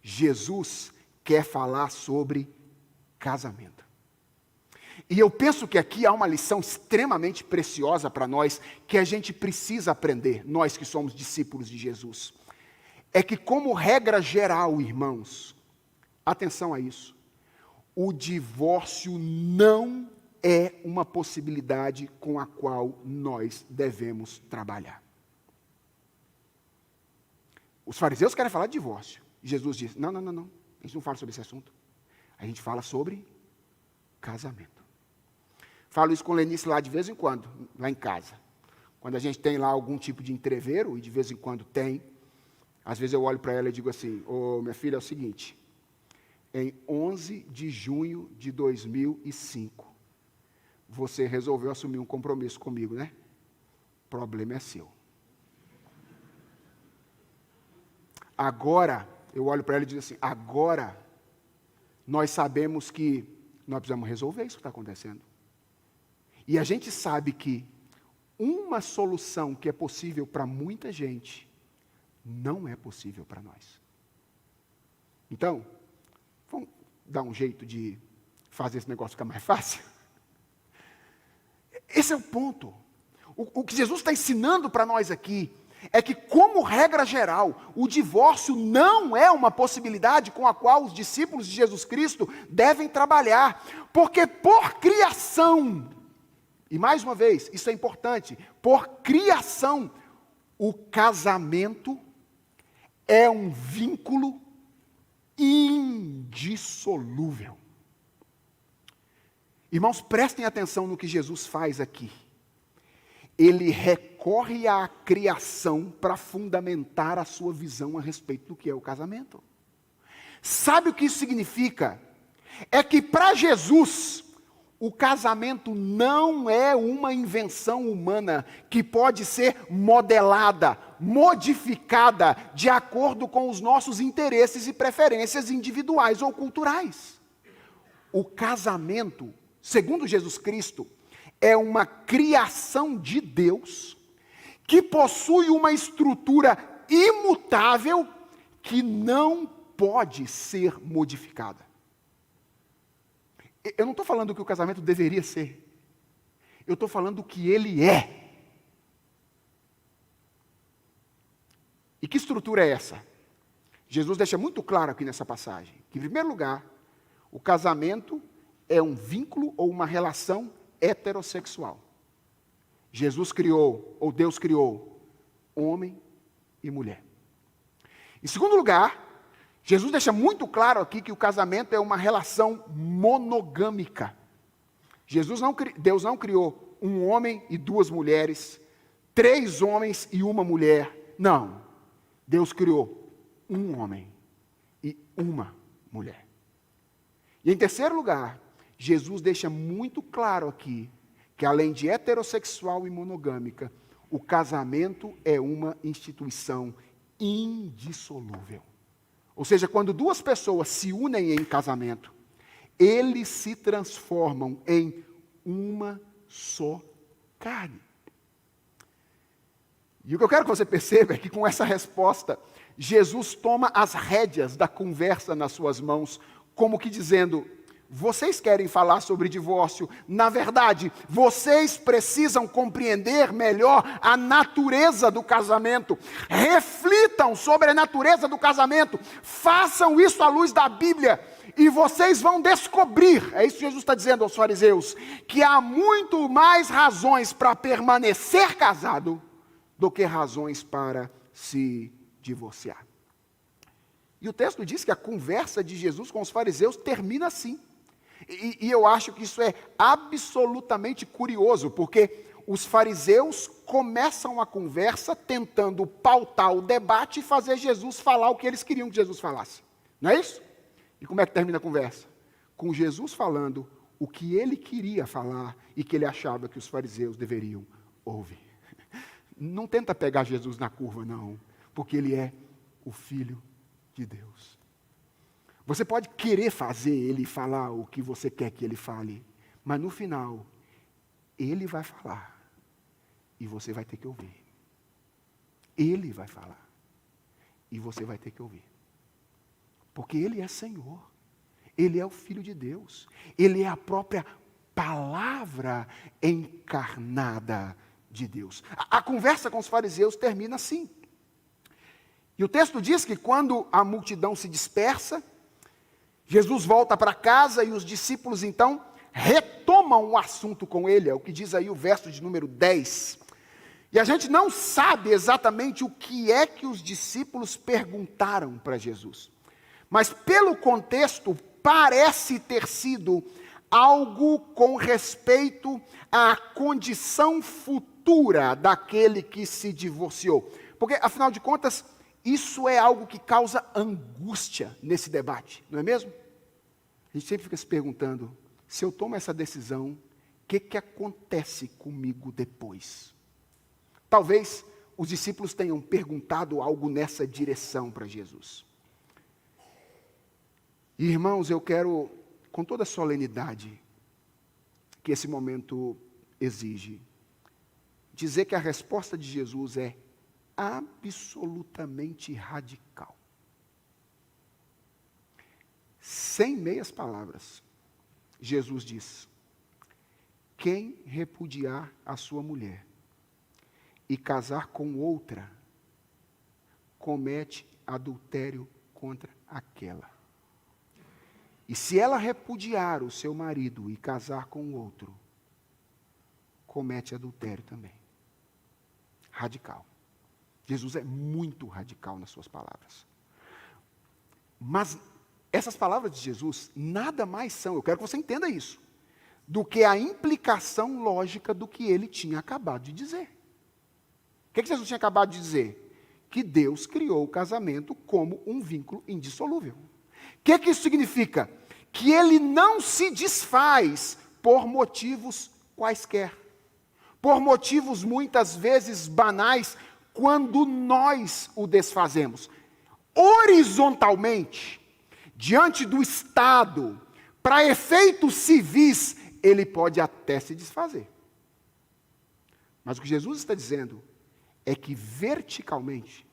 Jesus quer falar sobre casamento. E eu penso que aqui há uma lição extremamente preciosa para nós, que a gente precisa aprender, nós que somos discípulos de Jesus. É que, como regra geral, irmãos, atenção a isso, o divórcio não é uma possibilidade com a qual nós devemos trabalhar. Os fariseus querem falar de divórcio. Jesus diz: não, a gente não fala sobre esse assunto. A gente fala sobre casamento. Falo isso com Lenice lá de vez em quando, lá em casa. Quando a gente tem lá algum tipo de entreveiro, e de vez em quando tem, às vezes eu olho para ela e digo assim: ô, minha filha, é o seguinte, em 11 de junho de 2005, você resolveu assumir um compromisso comigo, né? O problema é seu. Agora, eu olho para ela e digo assim: agora, nós sabemos que nós precisamos resolver isso que está acontecendo. E a gente sabe que uma solução que é possível para muita gente, não é possível para nós. Então, vamos dar um jeito de fazer esse negócio ficar mais fácil? Esse é o ponto. O que Jesus está ensinando para nós aqui é que, como regra geral, o divórcio não é uma possibilidade com a qual os discípulos de Jesus Cristo devem trabalhar, porque por criação, e mais uma vez, isso é importante, por criação, o casamento é um vínculo indissolúvel. Irmãos, prestem atenção no que Jesus faz aqui. Ele recorre à criação para fundamentar a sua visão a respeito do que é o casamento. Sabe o que isso significa? É que para Jesus, o casamento não é uma invenção humana que pode ser modelada, modificada de acordo com os nossos interesses e preferências individuais ou culturais. O casamento, segundo Jesus Cristo, é uma criação de Deus que possui uma estrutura imutável que não pode ser modificada. Eu não estou falando que o casamento deveria ser. Eu estou falando que ele é. E que estrutura é essa? Jesus deixa muito claro aqui nessa passagem, que em primeiro lugar, o casamento é um vínculo ou uma relação heterossexual. Jesus criou, ou Deus criou, homem e mulher. Em segundo lugar, Jesus deixa muito claro aqui que o casamento é uma relação monogâmica. Deus não criou um homem e duas mulheres, 3 homens e uma mulher. Não. Deus criou um homem e uma mulher. E em terceiro lugar, Jesus deixa muito claro aqui que, além de heterossexual e monogâmica, o casamento é uma instituição indissolúvel. Ou seja, quando 2 pessoas se unem em casamento, eles se transformam em uma só carne. E o que eu quero que você perceba é que, com essa resposta, Jesus toma as rédeas da conversa nas suas mãos, como que dizendo: vocês querem falar sobre divórcio? Na verdade, vocês precisam compreender melhor a natureza do casamento. Reflitam sobre a natureza do casamento. Façam isso à luz da Bíblia. E vocês vão descobrir, é isso que Jesus está dizendo aos fariseus, que há muito mais razões para permanecer casado do que razões para se divorciar. E o texto diz que a conversa de Jesus com os fariseus termina assim. E eu acho que isso é absolutamente curioso, porque os fariseus começam a conversa tentando pautar o debate e fazer Jesus falar o que eles queriam que Jesus falasse. Não é isso? E como é que termina a conversa? Com Jesus falando o que ele queria falar e que ele achava que os fariseus deveriam ouvir. Não tenta pegar Jesus na curva, não, porque ele é o Filho de Deus. Você pode querer fazer ele falar o que você quer que ele fale, mas no final, ele vai falar e você vai ter que ouvir. Ele vai falar e você vai ter que ouvir. Porque ele é Senhor, ele é o Filho de Deus, ele é a própria palavra encarnada de Deus. A conversa com os fariseus termina assim. E o texto diz que quando a multidão se dispersa, Jesus volta para casa e os discípulos então retomam o assunto com ele, é o que diz aí o verso de número 10. E a gente não sabe exatamente o que é que os discípulos perguntaram para Jesus. Mas pelo contexto, parece ter sido algo com respeito à condição futura daquele que se divorciou. Porque, afinal de contas, isso é algo que causa angústia nesse debate, não é mesmo? A gente sempre fica se perguntando, se eu tomo essa decisão, o que acontece comigo depois? Talvez os discípulos tenham perguntado algo nessa direção para Jesus. E, irmãos, eu quero, com toda a solenidade que esse momento exige, dizer que a resposta de Jesus é absolutamente radical. Sem meias palavras, Jesus diz: quem repudiar a sua mulher e casar com outra, comete adultério contra aquela. E se ela repudiar o seu marido e casar com outro, comete adultério também. Radical. Jesus é muito radical nas suas palavras. Mas essas palavras de Jesus nada mais são, eu quero que você entenda isso, do que a implicação lógica do que ele tinha acabado de dizer. O que Jesus tinha acabado de dizer? Que Deus criou o casamento como um vínculo indissolúvel. O que isso significa? Que ele não se desfaz por motivos quaisquer. Por motivos muitas vezes banais, quando nós o desfazemos. Horizontalmente, diante do Estado, para efeitos civis, ele pode até se desfazer. Mas o que Jesus está dizendo é que verticalmente,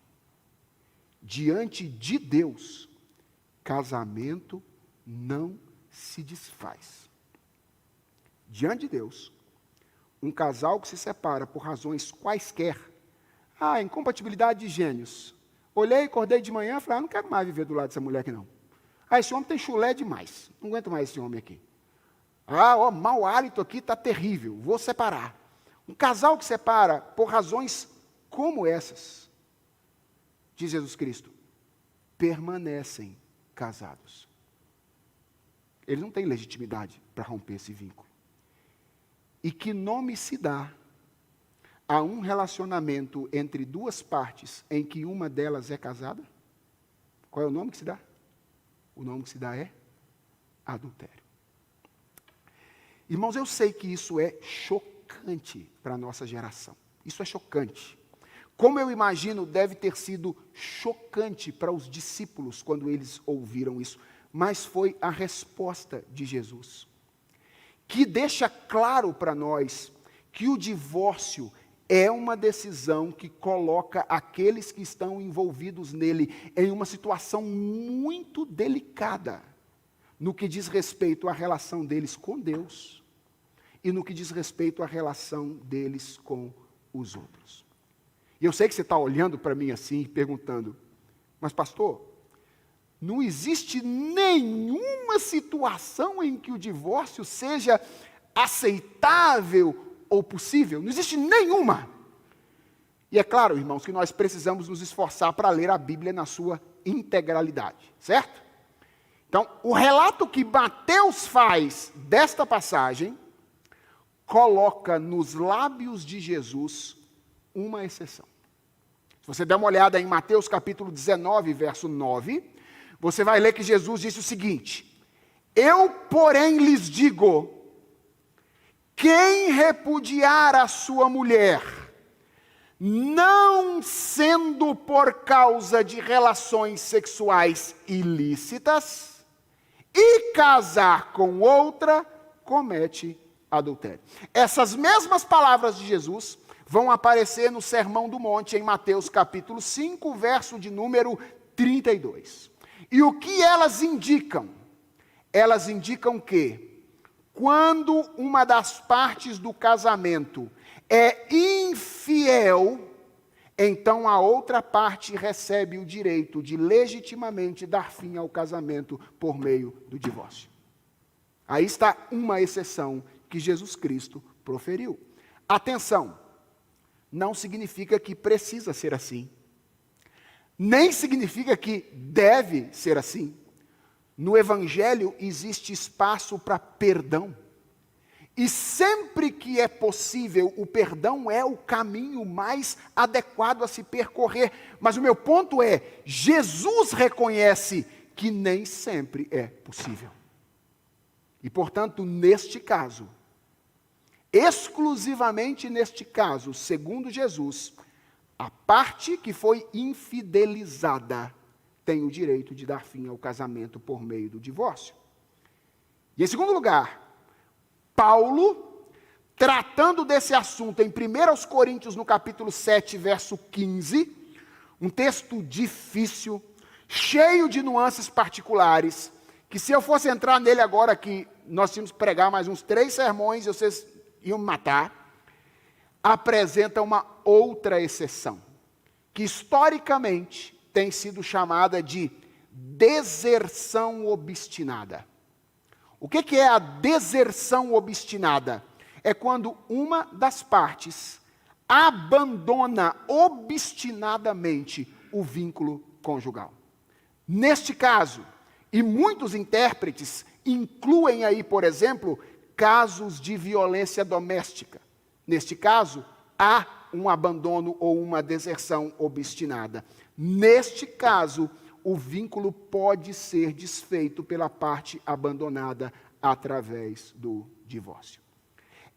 diante de Deus, casamento não se desfaz. Diante de Deus, um casal que se separa por razões quaisquer, incompatibilidade de gênios. Olhei, acordei de manhã e falei, não quero mais viver do lado dessa mulher aqui não. Esse homem tem chulé demais, não aguento mais esse homem aqui. Mau hálito aqui está terrível, vou separar. Um casal que separa por razões como essas, diz Jesus Cristo, permanecem casados. Eles não têm legitimidade para romper esse vínculo. E que nome se dá a um relacionamento entre duas partes em que uma delas é casada? Qual é o nome que se dá? O nome que se dá é adultério. Irmãos, eu sei que isso é chocante para a nossa geração. Isso é chocante. Como eu imagino, deve ter sido chocante para os discípulos quando eles ouviram isso. Mas foi a resposta de Jesus, que deixa claro para nós que o divórcio é uma decisão que coloca aqueles que estão envolvidos nele em uma situação muito delicada, no que diz respeito à relação deles com Deus e no que diz respeito à relação deles com os outros. E eu sei que você está olhando para mim assim e perguntando, mas pastor, não existe nenhuma situação em que o divórcio seja aceitável ou possível? Não existe nenhuma. E é claro, irmãos, que nós precisamos nos esforçar para ler a Bíblia na sua integralidade, certo? Então, o relato que Mateus faz desta passagem coloca nos lábios de Jesus uma exceção. Se você der uma olhada em Mateus capítulo 19, verso 9, você vai ler que Jesus disse o seguinte: eu, porém, lhes digo, quem repudiar a sua mulher, não sendo por causa de relações sexuais ilícitas, e casar com outra, comete adultério. Essas mesmas palavras de Jesus vão aparecer no Sermão do Monte, em Mateus capítulo 5, verso de número 32. E o que elas indicam? Elas indicam que, quando uma das partes do casamento é infiel, então a outra parte recebe o direito de legitimamente dar fim ao casamento por meio do divórcio. Aí está uma exceção que Jesus Cristo proferiu. Atenção, não significa que precisa ser assim. Nem significa que deve ser assim. No Evangelho existe espaço para perdão. E sempre que é possível, o perdão é o caminho mais adequado a se percorrer. Mas o meu ponto é, Jesus reconhece que nem sempre é possível. E, portanto, neste caso, exclusivamente neste caso, segundo Jesus, a parte que foi infidelizada tem o direito de dar fim ao casamento por meio do divórcio. E em segundo lugar, Paulo, tratando desse assunto em 1 Coríntios, no capítulo 7, verso 15, um texto difícil, cheio de nuances particulares, que se eu fosse entrar nele agora, que nós tínhamos que pregar mais uns 3 sermões e vocês iam me matar. apresenta uma outra exceção, que historicamente tem sido chamada de deserção obstinada. O que é a deserção obstinada? É quando uma das partes abandona obstinadamente o vínculo conjugal. Neste caso, e muitos intérpretes incluem aí, por exemplo, casos de violência doméstica. Neste caso, há um abandono ou uma deserção obstinada. Neste caso, o vínculo pode ser desfeito pela parte abandonada através do divórcio.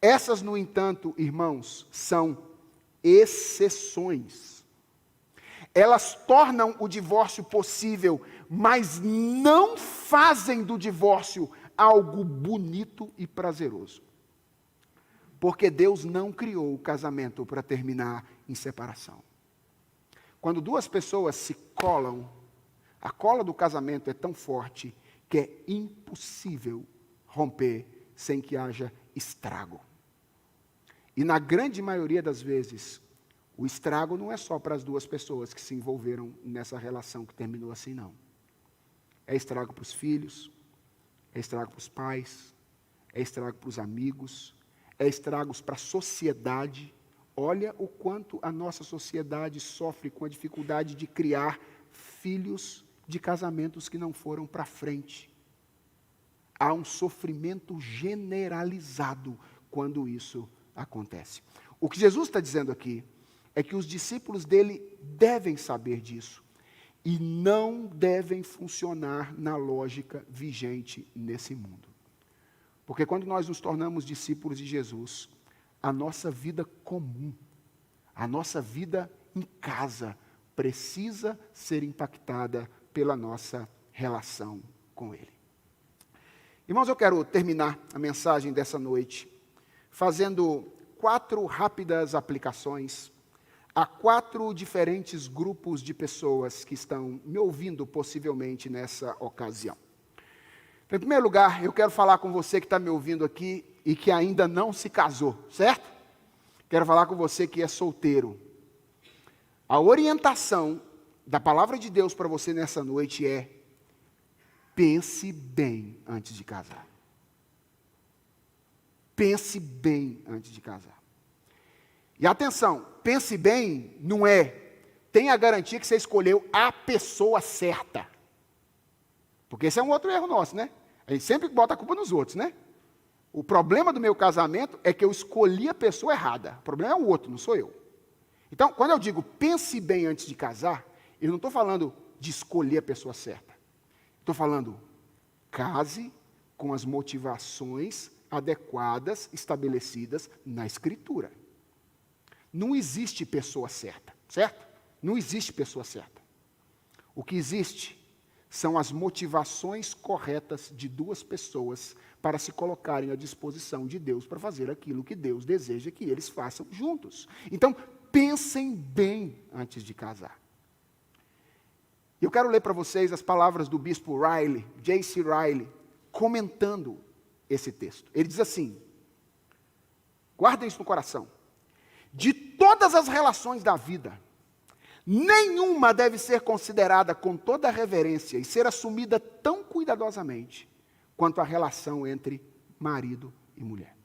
Essas, no entanto, irmãos, são exceções. Elas tornam o divórcio possível, mas não fazem do divórcio algo bonito e prazeroso. Porque Deus não criou o casamento para terminar em separação. Quando duas pessoas se colam, a cola do casamento é tão forte que é impossível romper sem que haja estrago. E na grande maioria das vezes, o estrago não é só para as duas pessoas que se envolveram nessa relação que terminou assim, não. É estrago para os filhos, é estrago para os pais, é estrago para os amigos, é estragos para a sociedade. Olha o quanto a nossa sociedade sofre com a dificuldade de criar filhos de casamentos que não foram para frente. Há um sofrimento generalizado quando isso acontece. O que Jesus está dizendo aqui é que os discípulos dele devem saber disso e não devem funcionar na lógica vigente nesse mundo. Porque quando nós nos tornamos discípulos de Jesus, a nossa vida comum, a nossa vida em casa, precisa ser impactada pela nossa relação com Ele. Irmãos, eu quero terminar a mensagem dessa noite fazendo 4 rápidas aplicações a 4 diferentes grupos de pessoas que estão me ouvindo possivelmente nessa ocasião. Em primeiro lugar, eu quero falar com você que está me ouvindo aqui e que ainda não se casou, certo? Quero falar com você que é solteiro. A orientação da palavra de Deus para você nessa noite é: pense bem antes de casar. Pense bem antes de casar. E atenção, pense bem não é, tenha a garantia que você escolheu a pessoa certa. Porque esse é um outro erro nosso, né? A gente sempre bota a culpa nos outros, né? O problema do meu casamento é que eu escolhi a pessoa errada. O problema é o outro, não sou eu. Então, quando eu digo pense bem antes de casar, eu não estou falando de escolher a pessoa certa. Estou falando, case com as motivações adequadas, estabelecidas na Escritura. Não existe pessoa certa, certo? Não existe pessoa certa. O que existe são as motivações corretas de duas pessoas para se colocarem à disposição de Deus para fazer aquilo que Deus deseja que eles façam juntos. Então, pensem bem antes de casar. Eu quero ler para vocês as palavras do bispo Riley, J.C. Riley, comentando esse texto. Ele diz assim, guardem isso no coração: de todas as relações da vida, nenhuma deve ser considerada com toda a reverência e ser assumida tão cuidadosamente quanto a relação entre marido e mulher.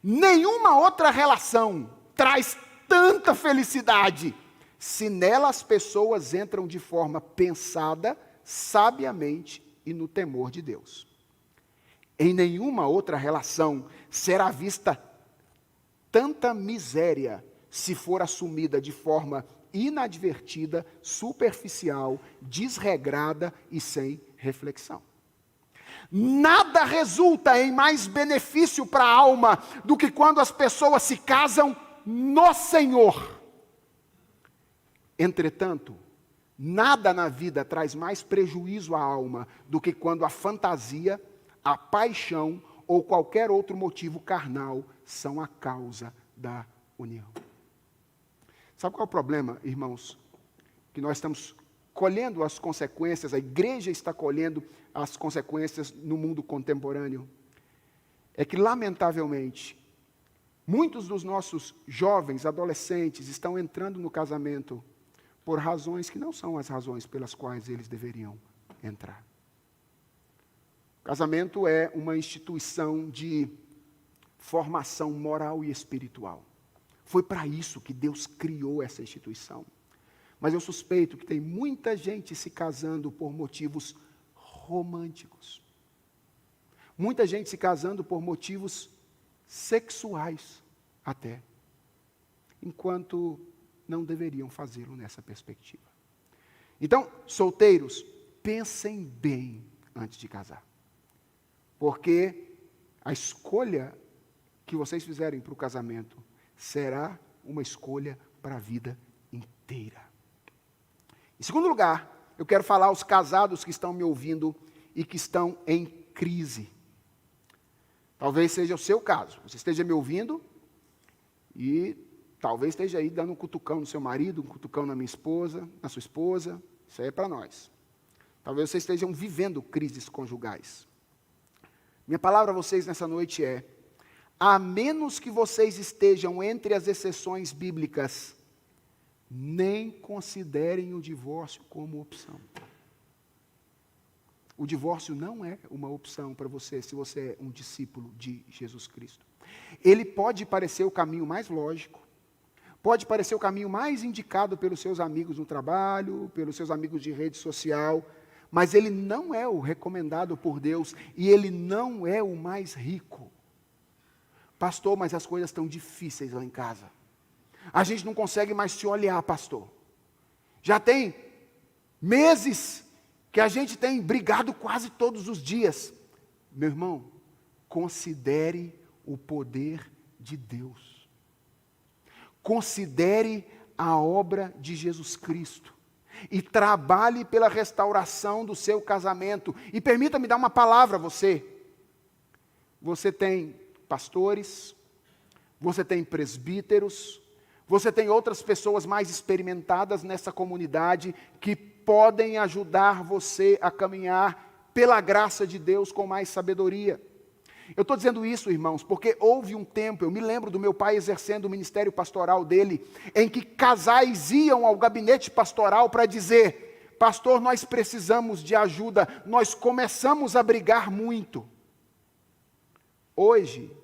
Nenhuma outra relação traz tanta felicidade se nela as pessoas entram de forma pensada, sabiamente e no temor de Deus. Em nenhuma outra relação será vista tanta miséria se for assumida de forma inadvertida, superficial, desregrada e sem reflexão. Nada resulta em mais benefício para a alma do que quando as pessoas se casam no Senhor. Entretanto, nada na vida traz mais prejuízo à alma do que quando a fantasia, a paixão ou qualquer outro motivo carnal são a causa da união. Sabe qual é o problema, irmãos? Que nós estamos colhendo as consequências, a igreja está colhendo as consequências no mundo contemporâneo. É que, lamentavelmente, Muitos dos nossos jovens, adolescentes, estão entrando no casamento por razões que não são as razões pelas quais eles deveriam entrar. O casamento é uma instituição de formação moral e espiritual. Foi para isso que Deus criou essa instituição. Mas eu suspeito que tem muita gente se casando por motivos românticos. Muita gente se casando por motivos sexuais até, enquanto não deveriam fazê-lo nessa perspectiva. Então, solteiros, pensem bem antes de casar. Porque a escolha que vocês fizerem para o casamento será uma escolha para a vida inteira. Em segundo lugar, eu quero falar aos casados que estão me ouvindo e que estão em crise. Talvez seja o seu caso. Você esteja me ouvindo e talvez esteja aí dando um cutucão no seu marido, um cutucão na minha esposa, na sua esposa. Isso aí é para nós. Talvez vocês estejam vivendo crises conjugais. Minha palavra a vocês nessa noite é: a menos que vocês estejam entre as exceções bíblicas, nem considerem o divórcio como opção. O divórcio não é uma opção para você, se você é um discípulo de Jesus Cristo. Ele pode parecer o caminho mais lógico, pode parecer o caminho mais indicado pelos seus amigos no trabalho, pelos seus amigos de rede social, mas ele não é o recomendado por Deus e ele não é o mais rico. Pastor, mas as coisas estão difíceis lá em casa. A gente não consegue mais se olhar, pastor. Já tem meses que a gente tem brigado quase todos os dias. Meu irmão, considere o poder de Deus. Considere a obra de Jesus Cristo. E trabalhe pela restauração do seu casamento. E permita-me dar uma palavra a você. Você tem pastores, você tem presbíteros, você tem outras pessoas mais experimentadas nessa comunidade que podem ajudar você a caminhar pela graça de Deus com mais sabedoria. Eu estou dizendo isso, irmãos, porque houve um tempo, eu me lembro do meu pai exercendo o ministério pastoral dele, em que casais iam ao gabinete pastoral para dizer: pastor, nós precisamos de ajuda, nós começamos a brigar muito. Hoje,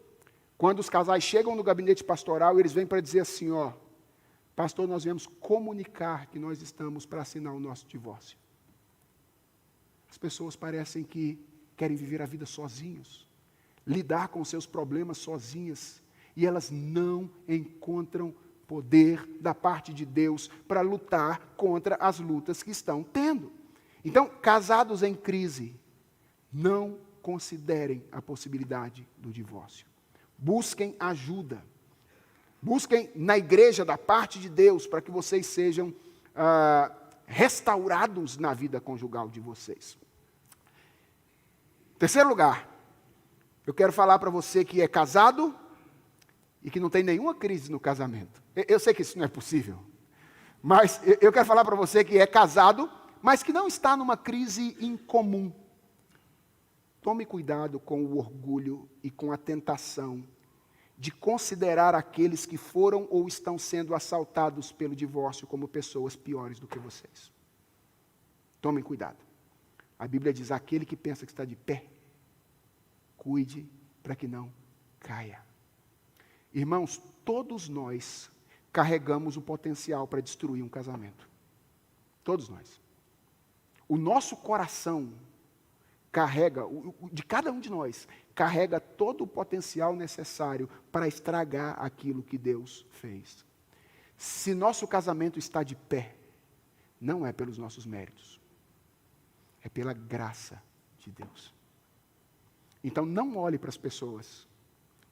quando os casais chegam no gabinete pastoral, eles vêm para dizer assim: ó, pastor, nós viemos comunicar que nós estamos para assinar o nosso divórcio. As pessoas parecem que querem viver a vida sozinhos, lidar com seus problemas sozinhas, e elas não encontram poder da parte de Deus para lutar contra as lutas que estão tendo. Então, casados em crise, não considerem a possibilidade do divórcio. Busquem ajuda. Busquem na igreja da parte de Deus para que vocês sejam restaurados na vida conjugal de vocês. Terceiro lugar, eu quero falar para você que é casado e que não tem nenhuma crise no casamento. Eu sei que isso não é possível, mas eu quero falar para você que é casado, mas que não está numa crise incomum. Tome cuidado com o orgulho e com a tentação de considerar aqueles que foram ou estão sendo assaltados pelo divórcio como pessoas piores do que vocês. Tomem cuidado. A Bíblia diz: aquele que pensa que está de pé, cuide para que não caia. Irmãos, todos nós carregamos o potencial para destruir um casamento. Todos nós. O nosso coração carrega, de cada um de nós, carrega todo o potencial necessário para estragar aquilo que Deus fez. Se nosso casamento está de pé, não é pelos nossos méritos, é pela graça de Deus. Então não olhe para as pessoas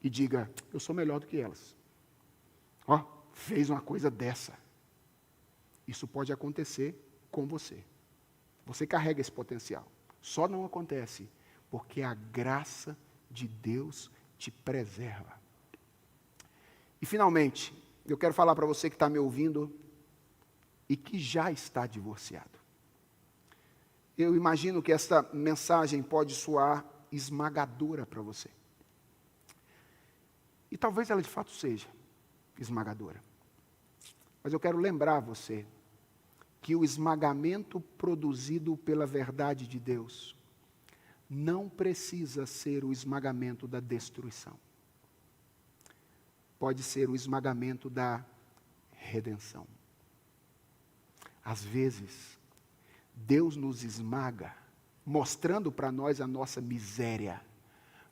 e diga: eu sou melhor do que elas. Ó, fez uma coisa dessa. Isso pode acontecer com você. Você carrega esse potencial. Só não acontece porque a graça de Deus te preserva. E finalmente, eu quero falar para você que está me ouvindo e que já está divorciado. Eu imagino que essa mensagem pode soar esmagadora para você. E talvez ela de fato seja esmagadora. Mas eu quero lembrar você que o esmagamento produzido pela verdade de Deus não precisa ser o esmagamento da destruição. Pode ser o esmagamento da redenção. Às vezes, Deus nos esmaga, mostrando para nós a nossa miséria,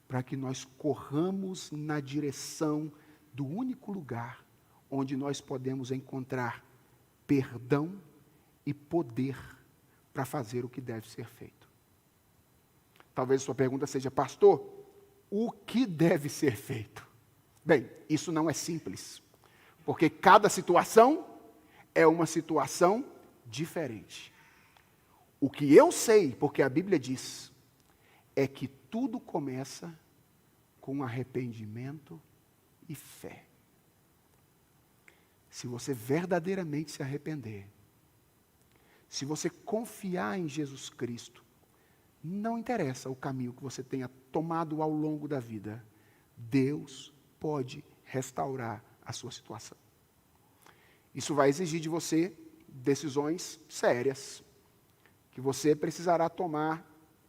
para que nós corramos na direção do único lugar onde nós podemos encontrar perdão e poder para fazer o que deve ser feito. Talvez a sua pergunta seja, pastor, o que deve ser feito? Bem, isso não é simples, porque cada situação é uma situação diferente. O que eu sei, porque a Bíblia diz, é que tudo começa com arrependimento e fé. Se você verdadeiramente se arrepender, se você confiar em Jesus Cristo, não interessa o caminho que você tenha tomado ao longo da vida, Deus pode restaurar a sua situação. Isso vai exigir de você decisões sérias, que você precisará tomar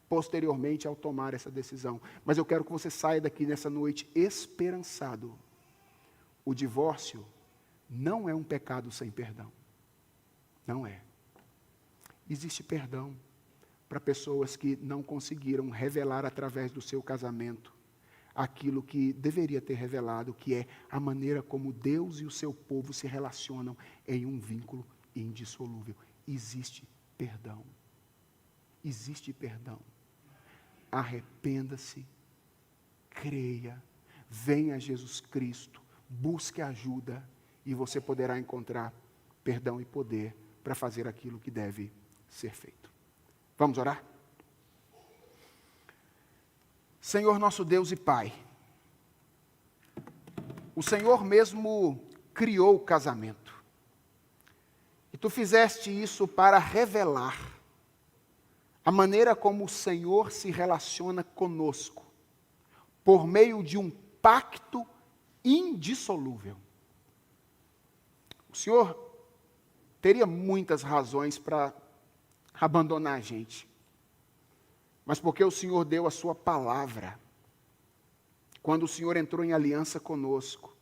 posteriormente ao tomar essa decisão. Mas eu quero que você saia daqui nessa noite esperançado. O divórcio não é um pecado sem perdão. Não é. Existe perdão para pessoas que não conseguiram revelar através do seu casamento aquilo que deveria ter revelado, que é a maneira como Deus e o seu povo se relacionam em um vínculo indissolúvel. Existe perdão. Existe perdão. Arrependa-se, creia, venha a Jesus Cristo, busque ajuda e você poderá encontrar perdão e poder para fazer aquilo que deve ser feito. Vamos orar? Senhor nosso Deus e Pai, o Senhor mesmo criou o casamento. E Tu fizeste isso para revelar a maneira como o Senhor se relaciona conosco, por meio de um pacto indissolúvel. O Senhor teria muitas razões para abandonar a gente, mas porque o Senhor deu a sua palavra, quando o Senhor entrou em aliança conosco,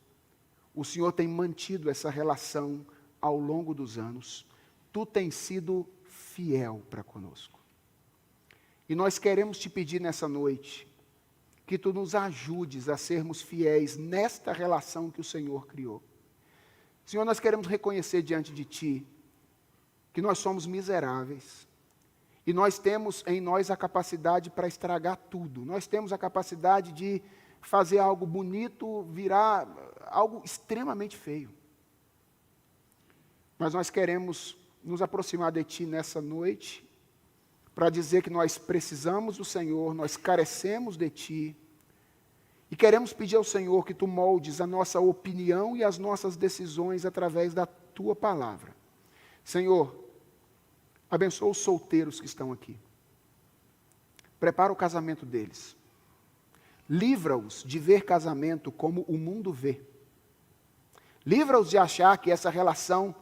o Senhor tem mantido essa relação ao longo dos anos. Tu tens sido fiel para conosco. E nós queremos te pedir nessa noite, que Tu nos ajudes a sermos fiéis nesta relação que o Senhor criou. Senhor, nós queremos reconhecer diante de Ti, que nós somos miseráveis, e nós temos em nós a capacidade para estragar tudo. Nós temos a capacidade de fazer algo bonito virar algo extremamente feio. Mas nós queremos nos aproximar de Ti nessa noite, para dizer que nós precisamos do Senhor, nós carecemos de Ti, e queremos pedir ao Senhor que Tu moldes a nossa opinião e as nossas decisões através da Tua palavra. Senhor, abençoa os solteiros que estão aqui. Prepara o casamento deles. Livra-os de ver casamento como o mundo vê. Livra-os de achar que essa relação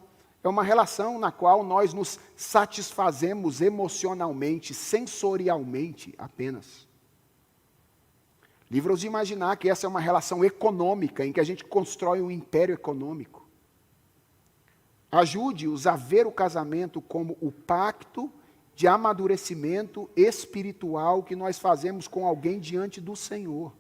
é uma relação na qual nós nos satisfazemos emocionalmente, sensorialmente apenas. Livra-os de imaginar que essa é uma relação econômica, em que a gente constrói um império econômico. Ajude-os a ver o casamento como o pacto de amadurecimento espiritual que nós fazemos com alguém diante do Senhor.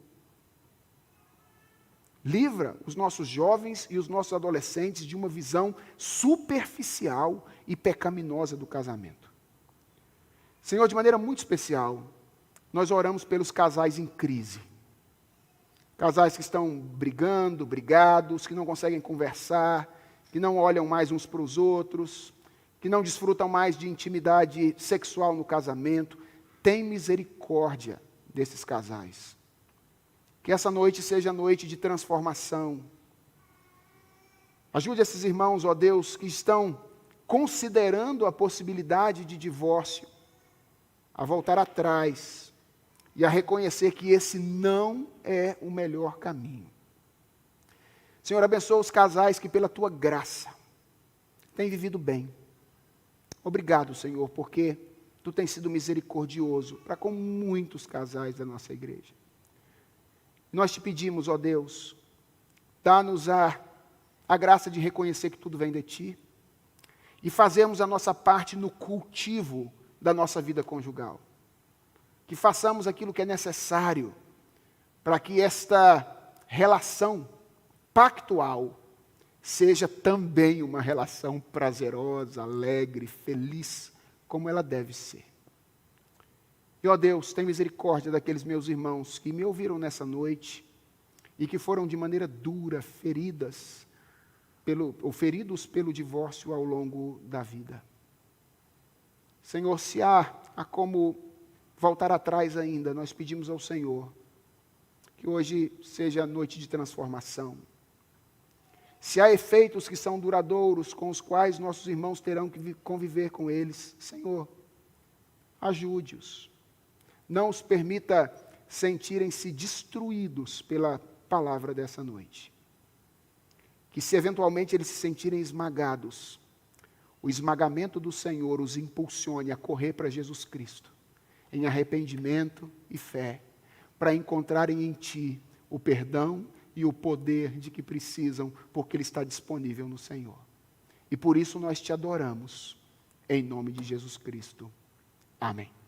Livra os nossos jovens e os nossos adolescentes de uma visão superficial e pecaminosa do casamento. Senhor, de maneira muito especial, nós oramos pelos casais em crise. Casais que estão brigando, brigados, que não conseguem conversar, que não olham mais uns para os outros, que não desfrutam mais de intimidade sexual no casamento. Tem misericórdia desses casais. Que essa noite seja noite de transformação. Ajude esses irmãos, ó Deus, que estão considerando a possibilidade de divórcio, a voltar atrás e a reconhecer que esse não é o melhor caminho. Senhor, abençoa os casais que pela tua graça têm vivido bem. Obrigado, Senhor, porque tu tens sido misericordioso para com muitos casais da nossa igreja. Nós te pedimos, ó Deus, dá-nos a graça de reconhecer que tudo vem de ti e fazermos a nossa parte no cultivo da nossa vida conjugal. Que façamos aquilo que é necessário para que esta relação pactual seja também uma relação prazerosa, alegre, feliz, como ela deve ser. E, ó Deus, tem misericórdia daqueles meus irmãos que me ouviram nessa noite e que foram de maneira dura feridos pelo divórcio ao longo da vida. Senhor, se há como voltar atrás ainda, nós pedimos ao Senhor que hoje seja a noite de transformação. Se há efeitos que são duradouros, com os quais nossos irmãos terão que conviver com eles, Senhor, ajude-os. Não os permita sentirem-se destruídos pela palavra dessa noite. Que se eventualmente eles se sentirem esmagados, o esmagamento do Senhor os impulsione a correr para Jesus Cristo, em arrependimento e fé, para encontrarem em Ti o perdão e o poder de que precisam, porque Ele está disponível no Senhor. E por isso nós Te adoramos, em nome de Jesus Cristo. Amém.